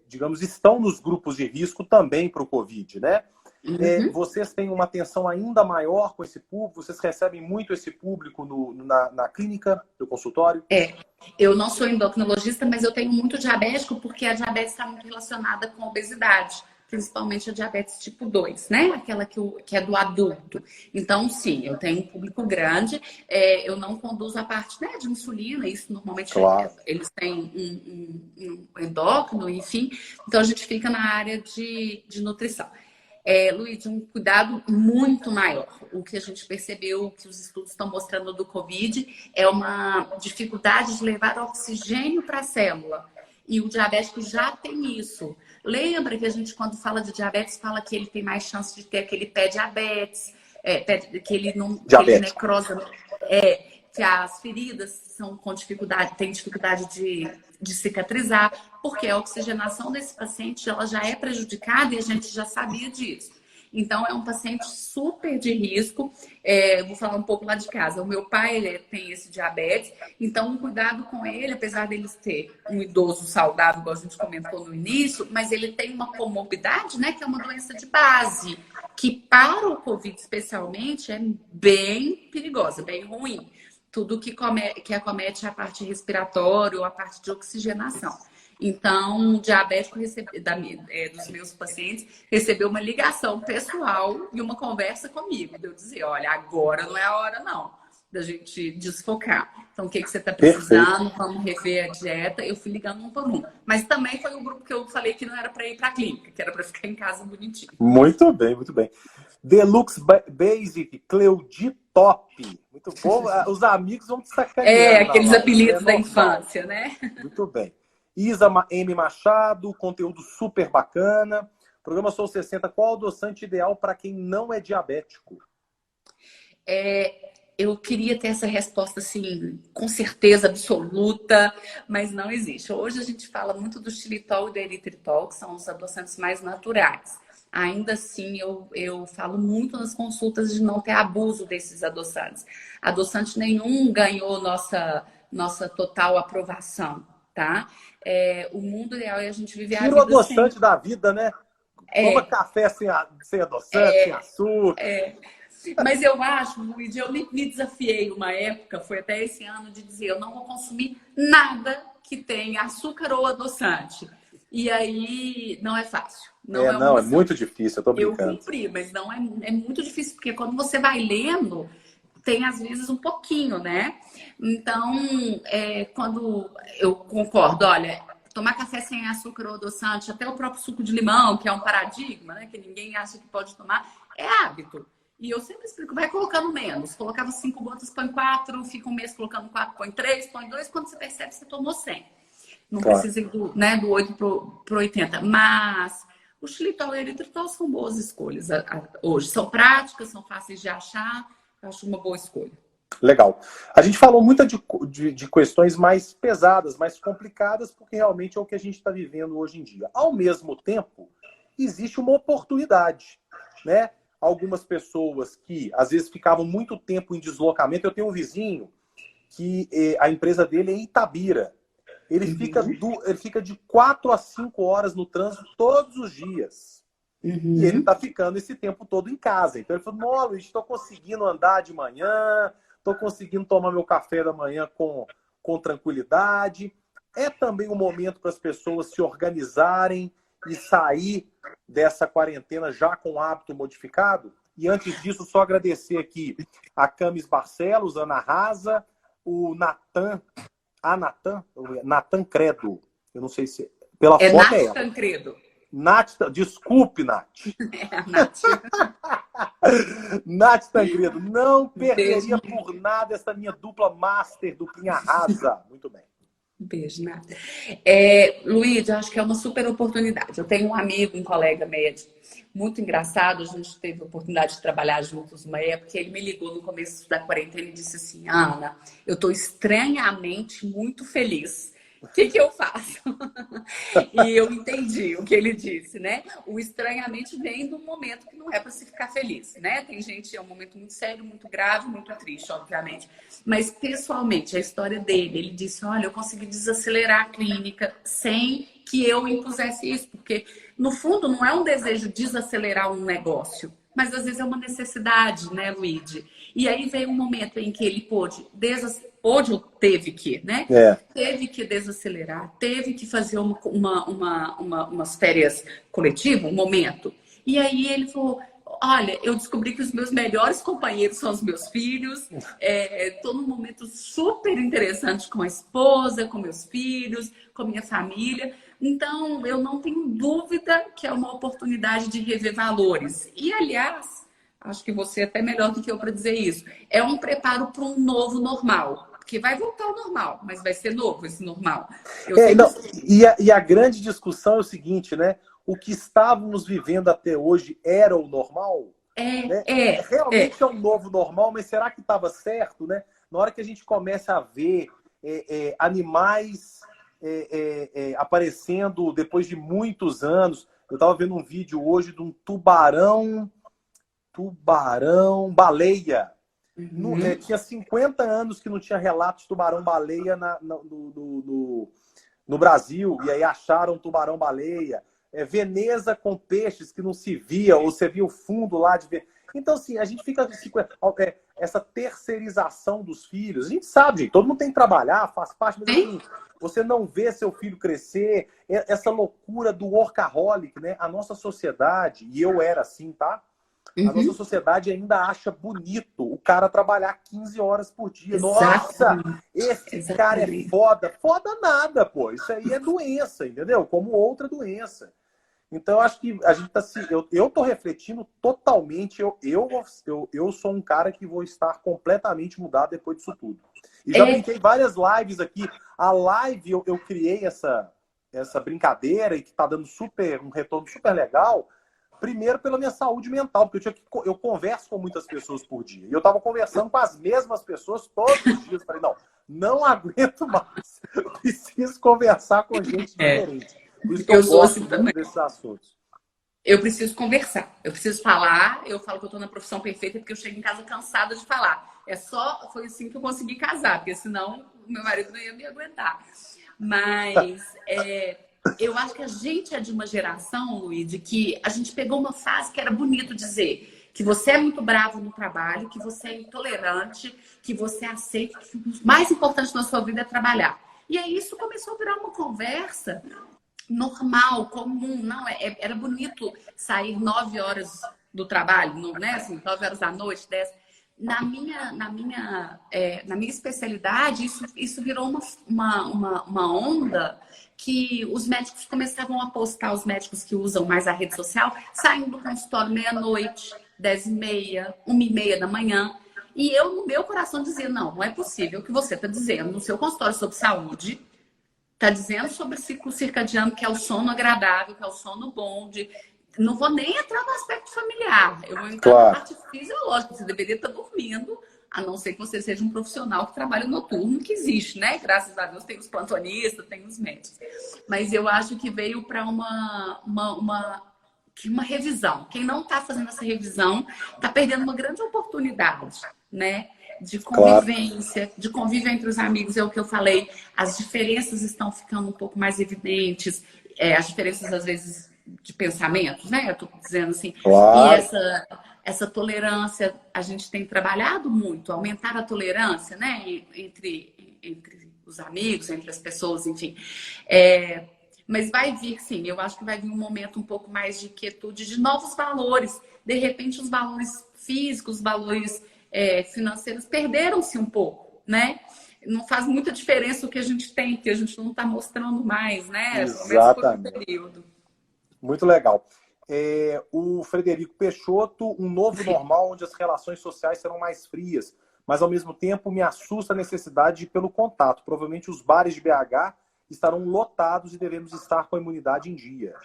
digamos, estão nos grupos de risco também para o Covid, né? Uhum. Vocês têm uma atenção ainda maior com esse público? Vocês recebem muito esse público na clínica, no consultório? Eu não sou endocrinologista, mas eu tenho muito diabético porque a diabetes está muito relacionada com a obesidade, principalmente a diabetes tipo 2, né? Aquela que é do adulto. Então, sim, eu tenho um público grande. Eu não conduzo a parte, né, de insulina, isso normalmente Claro. eles têm um endócrino, enfim. Então, a gente fica na área de nutrição. Luiz, um cuidado muito maior. O que a gente percebeu, que os estudos estão mostrando do Covid, é uma dificuldade de levar oxigênio para a célula. E o diabético já tem isso. Lembra que a gente, quando fala de diabetes, fala que ele tem mais chance de ter aquele pé diabetes, que ele não que ele necrosa, que as feridas são com dificuldade, tem dificuldade de cicatrizar, porque a oxigenação desse paciente ela já é prejudicada e a gente já sabia disso. Então, é um paciente super de risco. Vou falar um pouco lá de casa. O meu pai tem esse diabetes, então um cuidado com ele, apesar dele ter um idoso saudável, igual a gente comentou no início, mas ele tem uma comorbidade, né, que é uma doença de base, que para o Covid especialmente é bem perigosa, bem ruim. Tudo que acomete a parte respiratória ou a parte de oxigenação. Então, o diabético dos meus pacientes recebeu uma ligação pessoal e uma conversa comigo. De eu dizer, olha, agora não é a hora não da gente desfocar. Então, o que você está precisando? Perfeito. Vamos rever a dieta. Eu fui ligando um por um. Mas também foi um grupo que eu falei que não era para ir para a clínica, que era para ficar em casa bonitinho. Muito bem, muito bem. Deluxe Basic, Cleudi Top. Muito bom. Os amigos vão te sacanear. Aqueles apelidos da infância, né? Muito bem. Isa M. Machado, conteúdo super bacana. Programa Sou 60, qual o adoçante ideal para quem não é diabético? Eu queria ter essa resposta, assim, com certeza absoluta, mas não existe. Hoje a gente fala muito do xilitol e do eritritol, que são os adoçantes mais naturais. Ainda assim, eu falo muito nas consultas de não ter abuso desses adoçantes. Adoçante nenhum ganhou nossa total aprovação, tá? O mundo ideal é a gente viver a vida o adoçante da vida, né? Toma café sem adoçante, sem açúcar. Mas eu acho, Luiz, eu me desafiei uma época, foi até esse ano, de dizer, eu não vou consumir nada que tem açúcar ou adoçante. E aí não é fácil. Não, é muito difícil, eu tô brincando. Eu cumpri, mas não é muito difícil, porque quando você vai lendo, tem às vezes um pouquinho, né? Então, quando eu concordo, olha, tomar café sem açúcar ou adoçante, até o próprio suco de limão, que é um paradigma, né? Que ninguém acha que pode tomar, é hábito. E eu sempre explico, vai colocando menos. Colocava 5 gotas, põe 4, fica um mês colocando 4, põe 3, põe 2, quando você percebe, você tomou 100. Não precisa ir do 8 pro 80. Mas o xilitol e o eritritol são boas escolhas hoje. São práticas, são fáceis de achar. Eu acho uma boa escolha. Legal. A gente falou muito de questões mais pesadas, mais complicadas, porque realmente é o que a gente está vivendo hoje em dia. Ao mesmo tempo, existe uma oportunidade, né? Algumas pessoas que, às vezes, ficavam muito tempo em deslocamento. Eu tenho um vizinho que a empresa dele é em Itabira. Ele fica de 4 a 5 horas no trânsito todos os dias. E ele está ficando esse tempo todo em casa. Então ele falou, não, Luiz, estou conseguindo andar de manhã, estou conseguindo tomar meu café da manhã com tranquilidade. É também um momento para as pessoas se organizarem e sair dessa quarentena já com o hábito modificado. E antes disso, só agradecer aqui a Camis Barcelos, Ana Rasa, o Natan Credo. Eu não sei se... Pela foto Nath é ela. Tancredo. Nath, desculpe, Nath. Nath. Nath Tancredo, não perderia por nada essa minha dupla master, duplinha rasa. Muito bem. Beijo, Nath. Luiz, eu acho que é uma super oportunidade. Eu tenho um amigo, um colega médico, muito engraçado. A gente teve a oportunidade de trabalhar juntos uma época. Ele me ligou no começo da quarentena e disse assim, Ana, eu estou estranhamente muito feliz. O que eu faço? E eu entendi o que ele disse, né? O estranhamente vem de um momento que não é para se ficar feliz, né? Tem gente, é um momento muito sério, muito grave, muito triste, obviamente. Mas, pessoalmente, a história dele, ele disse, olha, eu consegui desacelerar a clínica sem que eu impusesse isso, porque, no fundo, não é um desejo de desacelerar um negócio, mas, às vezes, é uma necessidade, né, Luigi? E aí veio um momento em que ele pôde ou teve que, né? Teve que desacelerar, teve que fazer umas férias coletivas, um momento. E aí ele falou, olha, eu descobri que os meus melhores companheiros são os meus filhos. Estou num momento super interessante com a esposa, com meus filhos, com minha família. Então, eu não tenho dúvida que é uma oportunidade de rever valores. E, aliás, acho que você é até melhor do que eu para dizer isso. É um preparo para um novo normal. Porque vai voltar ao normal, mas vai ser novo esse normal. E a grande discussão é o seguinte, né? O que estávamos vivendo até hoje era o normal? Realmente é um novo normal, mas será que estava certo, né? Na hora que a gente começa a ver animais aparecendo depois de muitos anos. Eu estava vendo um vídeo hoje de um tubarão-baleia. Tinha 50 anos que não tinha relato de tubarão-baleia no Brasil, e aí acharam tubarão-baleia. Veneza com peixes que não se via, ou você via o fundo lá de ver. Então, assim, a gente fica essa terceirização dos filhos. A gente sabe, gente, todo mundo tem que trabalhar, faz parte, mas assim, você não vê seu filho crescer, essa loucura do workaholic, né? A nossa sociedade, e eu era assim, tá? A nossa sociedade ainda acha bonito o cara trabalhar 15 horas por dia. Nossa, esse cara é foda. Foda nada, pô. Isso aí é doença, entendeu? Como outra doença. Então, eu acho que a gente tá eu tô refletindo totalmente. Eu sou um cara que vou estar completamente mudado depois disso tudo. E já brinquei várias lives aqui. A live, eu criei essa brincadeira e que tá dando um retorno super legal. Primeiro, pela minha saúde mental, porque eu converso com muitas pessoas por dia. E eu estava conversando com as mesmas pessoas todos os dias. Falei, não aguento mais. Preciso conversar com gente diferente. Por isso que eu gosto muito desses assuntos. Eu preciso conversar. Eu preciso falar. Eu falo que eu estou na profissão perfeita porque eu chego em casa cansada de falar. Foi assim que eu consegui casar, porque senão meu marido não ia me aguentar. Mas... eu acho que a gente é de uma geração, Luiz, de que a gente pegou uma fase que era bonito dizer que você é muito bravo no trabalho, que você é intolerante, que você aceita que o mais importante na sua vida é trabalhar. E aí isso começou a virar uma conversa normal, comum. Não, era bonito sair 9 horas do trabalho, não, né? Assim, 9 horas da noite, 10. Na minha especialidade, isso virou uma onda que os médicos começavam a postar, os médicos que usam mais a rede social, saindo do consultório meia-noite, 10h30, 1h30 da manhã. E eu, no meu coração, dizia, não é possível o que você está dizendo no seu consultório sobre saúde, está dizendo sobre o ciclo circadiano, que é o sono agradável, que é o sono bom, não vou nem entrar no aspecto familiar, eu vou entrar na parte fisiológica. Você deveria estar dormindo, a não ser que você seja um profissional que trabalha noturno, que existe, né? Graças a Deus tem os plantonistas, tem os médicos. Mas eu acho que veio para uma revisão. Quem não está fazendo essa revisão está perdendo uma grande oportunidade, né? De convivência, de convívio entre os amigos, é o que eu falei. As diferenças estão ficando um pouco mais evidentes, as diferenças, às vezes, de pensamentos, né? Eu estou dizendo assim. Claro. E essa tolerância, a gente tem trabalhado muito, aumentar a tolerância, né? Entre os amigos, entre as pessoas, enfim. Mas vai vir, sim, eu acho que vai vir um momento um pouco mais de quietude, de novos valores. De repente, os valores físicos, os valores financeiros perderam-se um pouco, né? Não faz muita diferença o que a gente tem, que a gente não está mostrando mais, né? Exatamente. Por um período. Muito legal. O Frederico Peixoto, um novo normal onde as relações sociais serão mais frias, mas ao mesmo tempo me assusta a necessidade de ir pelo contato. Provavelmente os bares de BH estarão lotados e devemos estar com a imunidade em dia.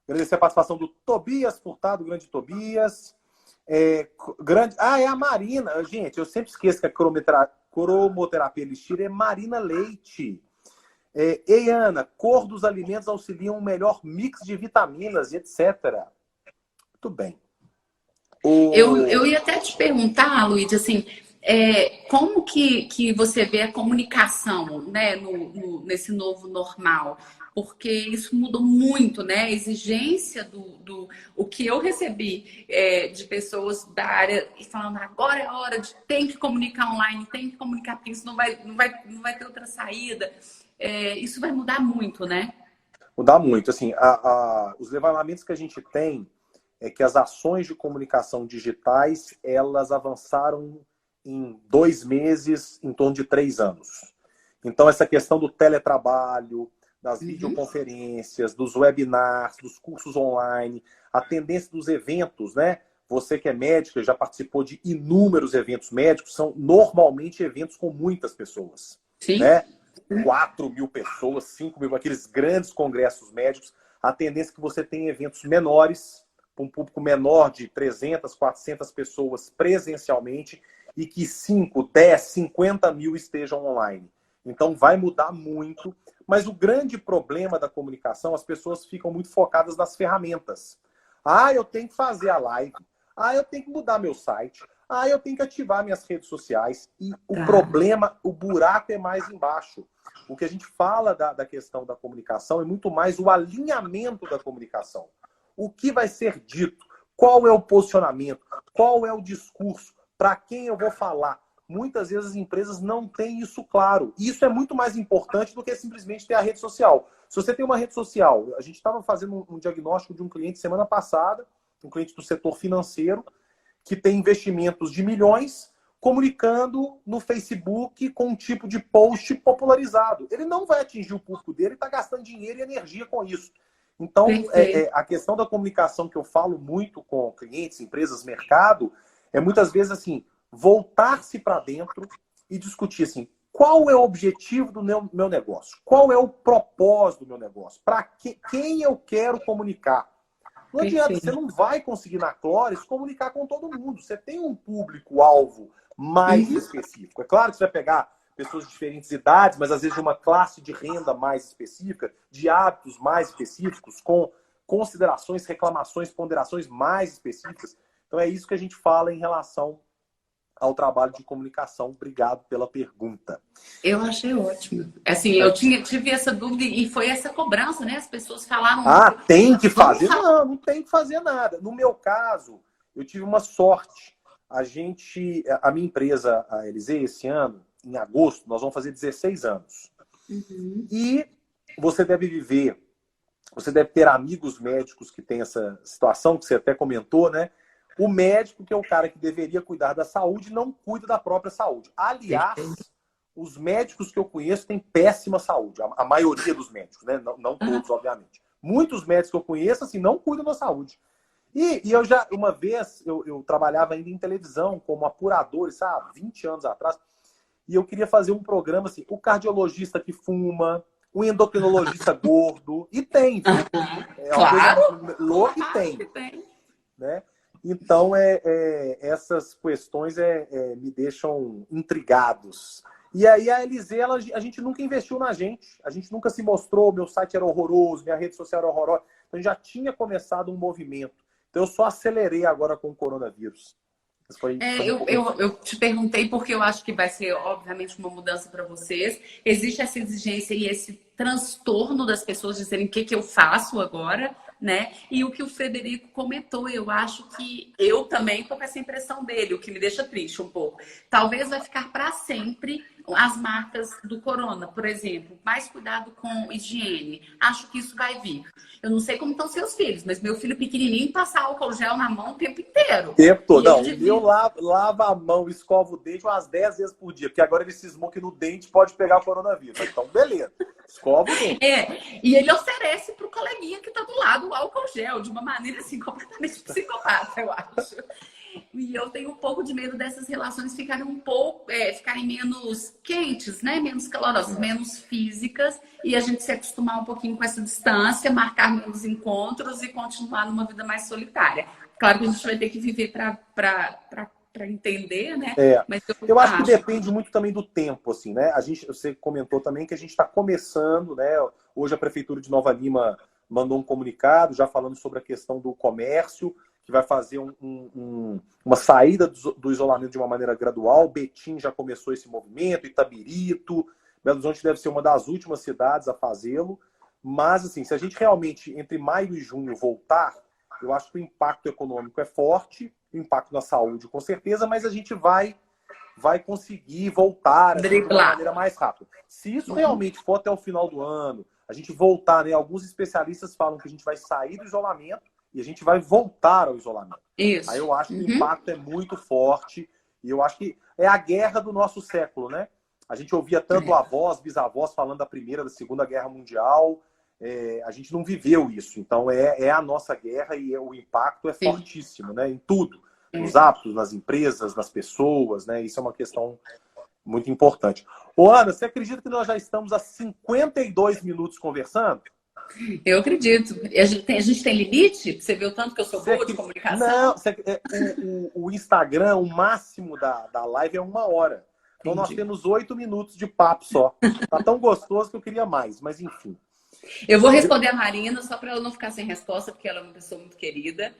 Agradecer a participação do Tobias Furtado, grande Tobias. É a Marina. Gente, eu sempre esqueço que a cromoterapia Elixir é Marina Leite. Ei, Ana, cor dos alimentos auxiliam um melhor mix de vitaminas e etc. Muito bem. Eu ia até te perguntar, Luiz, assim, como que você vê a comunicação, né, nesse novo normal? Porque isso mudou muito, né? A exigência o que eu recebi de pessoas da área e falando agora é a hora de tem que comunicar online, tem que comunicar, porque isso não vai ter outra saída. Isso vai mudar muito, né? Mudar muito. Assim, os levantamentos que a gente tem é que as ações de comunicação digitais, elas avançaram em 2 meses, em torno de 3 anos. Então, essa questão do teletrabalho, das videoconferências, dos webinars, dos cursos online, a tendência dos eventos, né? Você que é médica, já participou de inúmeros eventos médicos, são normalmente eventos com muitas pessoas. Sim. Né? 4.000 pessoas, 5.000, aqueles grandes congressos médicos. A tendência é que você tenha eventos menores, para um público menor de 300, 400 pessoas presencialmente e que 5, 10, 50 mil estejam online. Então vai mudar muito, mas o grande problema da comunicação, as pessoas ficam muito focadas nas ferramentas. Eu tenho que fazer a live. Eu tenho que mudar meu site. Eu tenho que ativar minhas redes sociais. E o problema, o buraco é mais embaixo. O que a gente fala da questão da comunicação é muito mais o alinhamento da comunicação. O que vai ser dito? Qual é o posicionamento? Qual é o discurso? Para quem eu vou falar? Muitas vezes as empresas não têm isso claro. E isso é muito mais importante do que simplesmente ter a rede social. Se você tem uma rede social, a gente estava fazendo um diagnóstico de um cliente semana passada, um cliente do setor financeiro, que tem investimentos de milhões, comunicando no Facebook com um tipo de post popularizado. Ele não vai atingir o público dele, está gastando dinheiro e energia com isso. Então, a questão da comunicação que eu falo muito com clientes, empresas, mercado, é muitas vezes assim, voltar-se para dentro e discutir assim, qual é o objetivo do meu negócio? Qual é o propósito do meu negócio? Para quem eu quero comunicar? Não adianta, você não vai conseguir na Clóris comunicar com todo mundo. Você tem um público-alvo mais específico. É claro que você vai pegar pessoas de diferentes idades, mas às vezes de uma classe de renda mais específica, de hábitos mais específicos, com considerações, reclamações, ponderações mais específicas. Então é isso que a gente fala em relação ao trabalho de comunicação. Obrigado pela pergunta. Eu achei ótimo. Assim, eu tive essa dúvida e foi essa cobrança, né? As pessoas falaram... Tem que fazer? Não tem que fazer nada. No meu caso, eu tive uma sorte. A minha empresa, a Elisei, esse ano, em agosto, nós vamos fazer 16 anos. Uhum. E você deve viver, você deve ter amigos médicos que têm essa situação, que você até comentou, né? O médico, que é o cara que deveria cuidar da saúde, não cuida da própria saúde. Perfeito. Aliás, os médicos que eu conheço têm péssima saúde. A maioria dos médicos, né? Não Uhum. todos, obviamente. Muitos médicos que eu conheço, assim, não cuidam da saúde. E eu já, uma vez, eu trabalhava ainda em televisão como apurador, sabe? 20 anos atrás. E eu queria fazer um programa assim, o cardiologista que fuma, o endocrinologista gordo, e tem, viu? É uma coisa Claro, louca e claro que tem, tem. né? Então, essas questões me deixam intrigados. E aí a Elisê, a gente nunca investiu na gente. A gente nunca se mostrou, meu site era horroroso, minha rede social era horrorosa. Então, já tinha começado um movimento. Então, eu só acelerei agora com o coronavírus. Isso Eu te perguntei porque eu acho que vai ser, obviamente, uma mudança para vocês. Existe essa exigência e esse transtorno das pessoas dizerem o que eu faço agora, né? E o que o Frederico comentou, eu acho que eu também estou com essa impressão dele, o que me deixa triste um pouco. Talvez vai ficar para sempre as marcas do corona, por exemplo, mais cuidado com higiene. Acho que isso vai vir. Eu não sei como estão seus filhos, mas meu filho pequenininho passa álcool gel na mão o tempo inteiro. tempo todo. E ele Não, o meu devia... lava a mão, escova o dente umas 10 vezes por dia, porque agora ele cismou que no dente pode pegar o coronavírus. Então, beleza, escova o dente. E ele oferece pro coleguinha que tá do lado o álcool gel, de uma maneira assim, completamente psicopata, eu acho. E eu tenho um pouco de medo dessas relações ficarem ficarem menos quentes, né? Menos calorosas, menos físicas, e a gente se acostumar um pouquinho com essa distância, marcar menos encontros e continuar numa vida mais solitária. Claro que a gente vai ter que viver para entender, né? Mas eu acho que depende muito também do tempo, assim, né? Você comentou também que a gente está começando, né? Hoje a Prefeitura de Nova Lima mandou um comunicado já falando sobre a questão do comércio, que vai fazer uma saída do isolamento de uma maneira gradual. Betim já começou esse movimento, Itabirito, Belo Horizonte deve ser uma das últimas cidades a fazê-lo. Mas, assim, se a gente realmente, entre maio e junho, voltar, eu acho que o impacto econômico é forte, o impacto na saúde, com certeza, mas a gente vai conseguir voltar assim, de uma maneira mais rápida. Se isso realmente for até o final do ano, a gente voltar, né? Alguns especialistas falam que a gente vai sair do isolamento e a gente vai voltar ao isolamento. Isso. Aí eu acho que o impacto é muito forte e eu acho que é a guerra do nosso século, né? A gente ouvia tanto avós, bisavós falando da Primeira, da Segunda Guerra Mundial. A gente não viveu isso. Então é a nossa guerra e o impacto é fortíssimo, né? Em tudo. Nos hábitos, nas empresas, nas pessoas, né? Isso é uma questão muito importante. Ô, Ana, você acredita que nós já estamos há 52 minutos conversando? Eu acredito. A gente tem limite? Você viu tanto que eu sou boa de comunicação? Não, o Instagram, o máximo da live é 1 hora. Então nós temos 8 minutos de papo só. Tá tão gostoso que eu queria mais, mas enfim. Eu vou responder a Marina, só para ela não ficar sem resposta, porque ela é uma pessoa muito querida.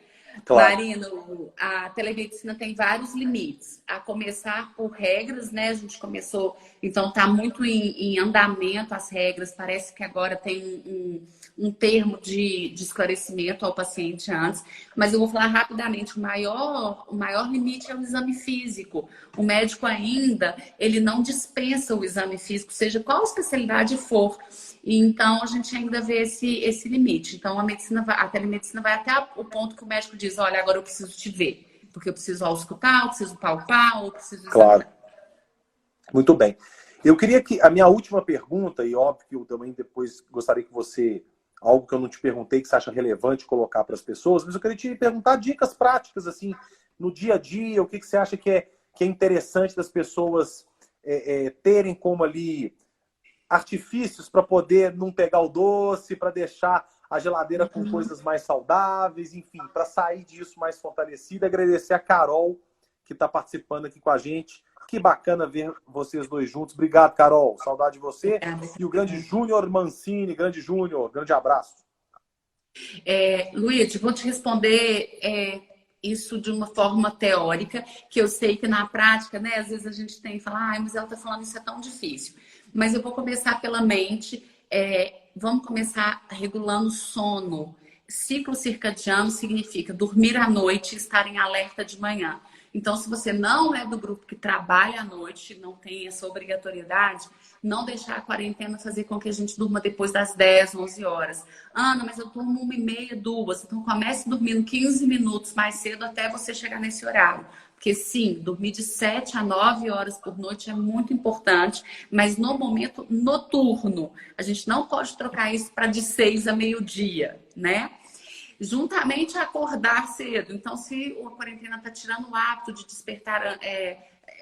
Claro. Marino, a telemedicina tem vários limites, a começar por regras, né? A gente começou, então tá muito em andamento as regras, parece que agora tem um termo de esclarecimento ao paciente antes, mas eu vou falar rapidamente, o maior limite é o exame físico. O médico ainda, ele não dispensa o exame físico, seja qual especialidade for. E então a gente ainda vê esse limite. Então a telemedicina vai até o ponto que o médico diz, olha, agora eu preciso te ver, porque eu preciso auscultar, eu preciso palpar, eu preciso examinar. Claro. Muito bem. Eu queria que a mina última pergunta, e óbvio que eu também depois gostaria que você, algo que eu não te perguntei, que você acha relevante colocar para as pessoas, mas eu queria te perguntar dicas práticas, assim, no dia a dia, o que você acha que é interessante das pessoas terem como ali artifícios para poder não pegar o doce, para deixar a geladeira com coisas mais saudáveis, enfim, para sair disso mais fortalecida. Agradecer a Carol, que está participando aqui com a gente. Que bacana ver vocês dois juntos. Obrigado, Carol. Saudade de você. E o grande Júnior Mancini. Grande Júnior. Grande abraço. Luiz, vou te responder isso de uma forma teórica, que eu sei que na prática, né, às vezes a gente tem que falar, mas ela está falando isso é tão difícil. Mas eu vou começar pela mente. Vamos começar regulando o sono. Ciclo circadiano significa dormir à noite e estar em alerta de manhã. Então, se você não é do grupo que trabalha à noite, não tem essa obrigatoriedade, não deixar a quarentena fazer com que a gente durma depois das 10, 11 horas. Ana, mas eu durmo 1h30, 2. Então comece dormindo 15 minutos mais cedo até você chegar nesse horário. Porque sim, dormir de 7 a 9 horas por noite é muito importante, mas no momento noturno. A gente não pode trocar isso para de 6 a meio-dia, né? Juntamente a acordar cedo. Então, se a quarentena está tirando o hábito de despertar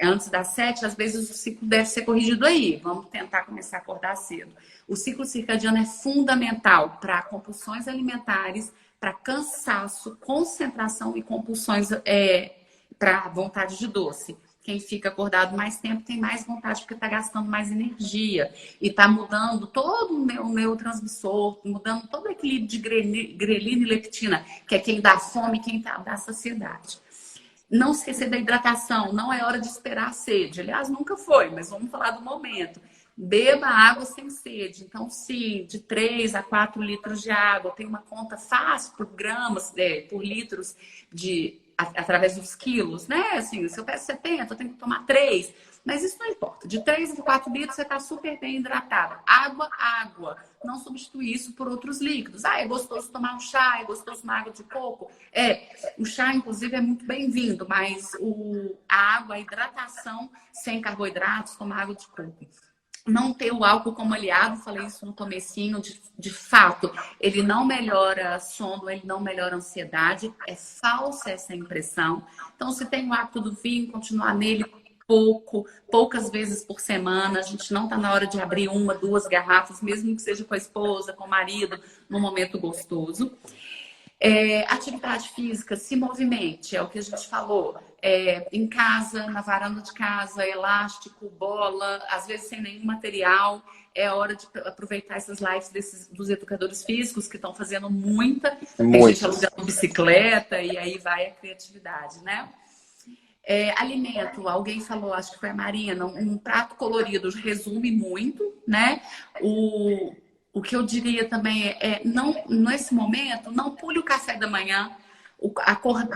antes das 7, às vezes o ciclo deve ser corrigido aí. Vamos tentar começar a acordar cedo. O ciclo circadiano é fundamental para compulsões alimentares, para cansaço, concentração e compulsões para vontade de doce. Quem fica acordado mais tempo tem mais vontade porque está gastando mais energia e está mudando todo o neurotransmissor, mudando todo o equilíbrio de grelina e leptina, que é quem dá fome e quem dá saciedade. Não esquecer da hidratação, não é hora de esperar a sede. Aliás, nunca foi, mas vamos falar do momento. Beba água sem sede. Então, sim, de 3 a 4 litros de água. Tem uma conta fácil por gramas, por litros através dos quilos, né? Assim, se eu peço 70, eu tenho que tomar 3. Mas isso não importa. De 3 a 4 litros, você está super bem hidratado. Água, água. Não substituir isso por outros líquidos. É gostoso tomar um chá, é gostoso tomar água de coco. O chá, inclusive, é muito bem-vindo, mas a água, a hidratação sem carboidratos, tomar água de coco. Não ter o álcool como aliado, falei isso no comecinho, de fato, ele não melhora sono, ele não melhora ansiedade, é falsa essa impressão. Então, se tem o hábito do vinho, continuar nele poucas vezes por semana, a gente não está na hora de abrir 1, 2 garrafas, mesmo que seja com a esposa, com o marido, num momento gostoso. Atividade física, se movimente, é o que a gente falou. Em casa, na varanda de casa, elástico, bola, às vezes sem nenhum material. É hora de aproveitar essas lives dos educadores físicos que estão fazendo muita. Tem gente alugando bicicleta e aí vai a criatividade, né? Alimento, alguém falou, acho que foi a Marina, um prato colorido resume muito, né? O que eu diria também não, nesse momento, não pule o café da manhã.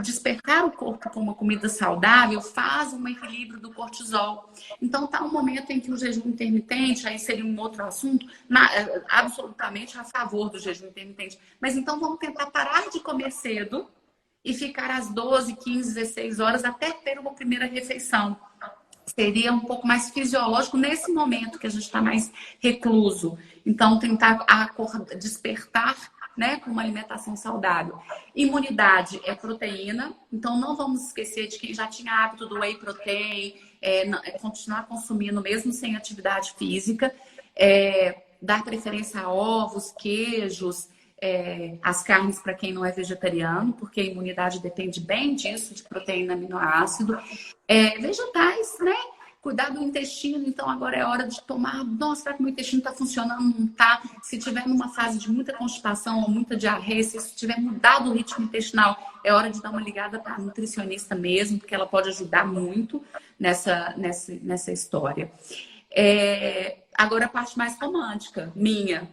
Despertar o corpo com uma comida saudável faz um equilíbrio do cortisol. Então, está um momento em que o jejum intermitente, aí seria um outro assunto, absolutamente a favor do jejum intermitente. Mas então, vamos tentar parar de comer cedo e ficar às 12, 15, 16 horas até ter uma primeira refeição. Seria um pouco mais fisiológico nesse momento que a gente está mais recluso. Então, tentar despertar, né, com uma alimentação saudável. Imunidade é proteína. Então, não vamos esquecer de quem já tinha hábito do whey protein, continuar consumindo mesmo sem atividade física. Dar preferência a ovos, queijos, as carnes para quem não é vegetariano, porque a imunidade depende bem disso, de proteína, aminoácido. Vegetais, né? Cuidar do intestino, então agora é hora de tomar. Nossa, será que meu intestino está funcionando? Não está. Se tiver numa fase de muita constipação ou muita diarreia, se tiver mudado o ritmo intestinal, é hora de dar uma ligada para a nutricionista mesmo, porque ela pode ajudar muito nessa história. Agora a parte mais romântica, minha.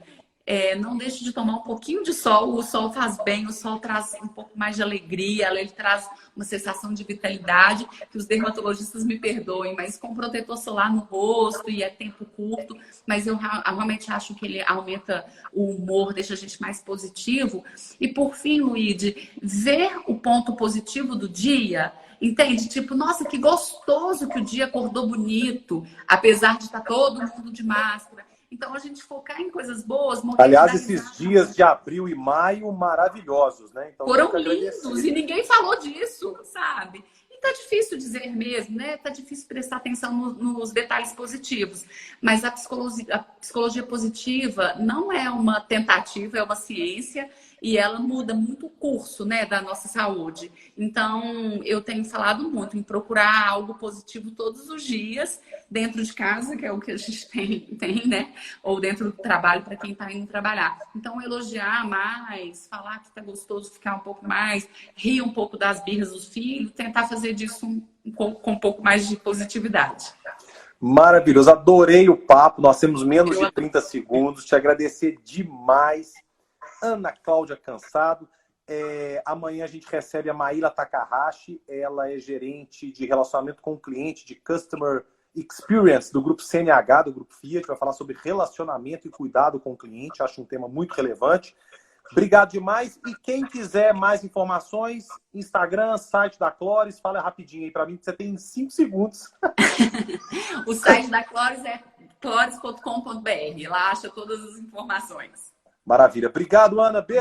Não deixe de tomar um pouquinho de sol. O sol faz bem, o sol traz um pouco mais de alegria, ele traz uma sensação de vitalidade, que os dermatologistas me perdoem, mas com protetor solar no rosto e é tempo curto, mas eu realmente acho que ele aumenta o humor, deixa a gente mais positivo. E por fim, Luíde, ver o ponto positivo do dia. Entende? Tipo, nossa, que gostoso que o dia acordou bonito, apesar de estar todo mundo de máscara. Então, a gente focar em coisas boas. Aliás, esses dias de abril e maio maravilhosos, né? Então, foram lindos e ninguém falou disso, sabe? E tá difícil dizer mesmo, né? Tá difícil prestar atenção nos detalhes positivos. Mas a psicologia positiva não é uma tentativa, é uma ciência. E ela muda muito o curso, né, da nossa saúde. Então, eu tenho falado muito em procurar algo positivo todos os dias, dentro de casa, que é o que a gente tem, né? Ou dentro do trabalho, para quem está indo trabalhar. Então, elogiar mais, falar que está gostoso, ficar um pouco mais, rir um pouco das birras dos filhos, tentar fazer disso com um pouco mais de positividade. Maravilhoso, adorei o papo. Nós temos menos de 30 segundos. Te agradecer demais. Ana Cláudia Cansado. Amanhã a gente recebe a Maíla Takahashi. Ela é gerente de relacionamento com o cliente, de Customer Experience, do grupo CNH, do grupo Fiat, vai falar sobre relacionamento e cuidado com o cliente. Acho um tema muito relevante. Obrigado demais. E quem quiser mais informações, Instagram, site da Clores, fala rapidinho aí para mim, que você tem 5 segundos. O site da Clores é clores.com.br. Lá acha todas as informações. Maravilha. Obrigado, Ana. Beijo.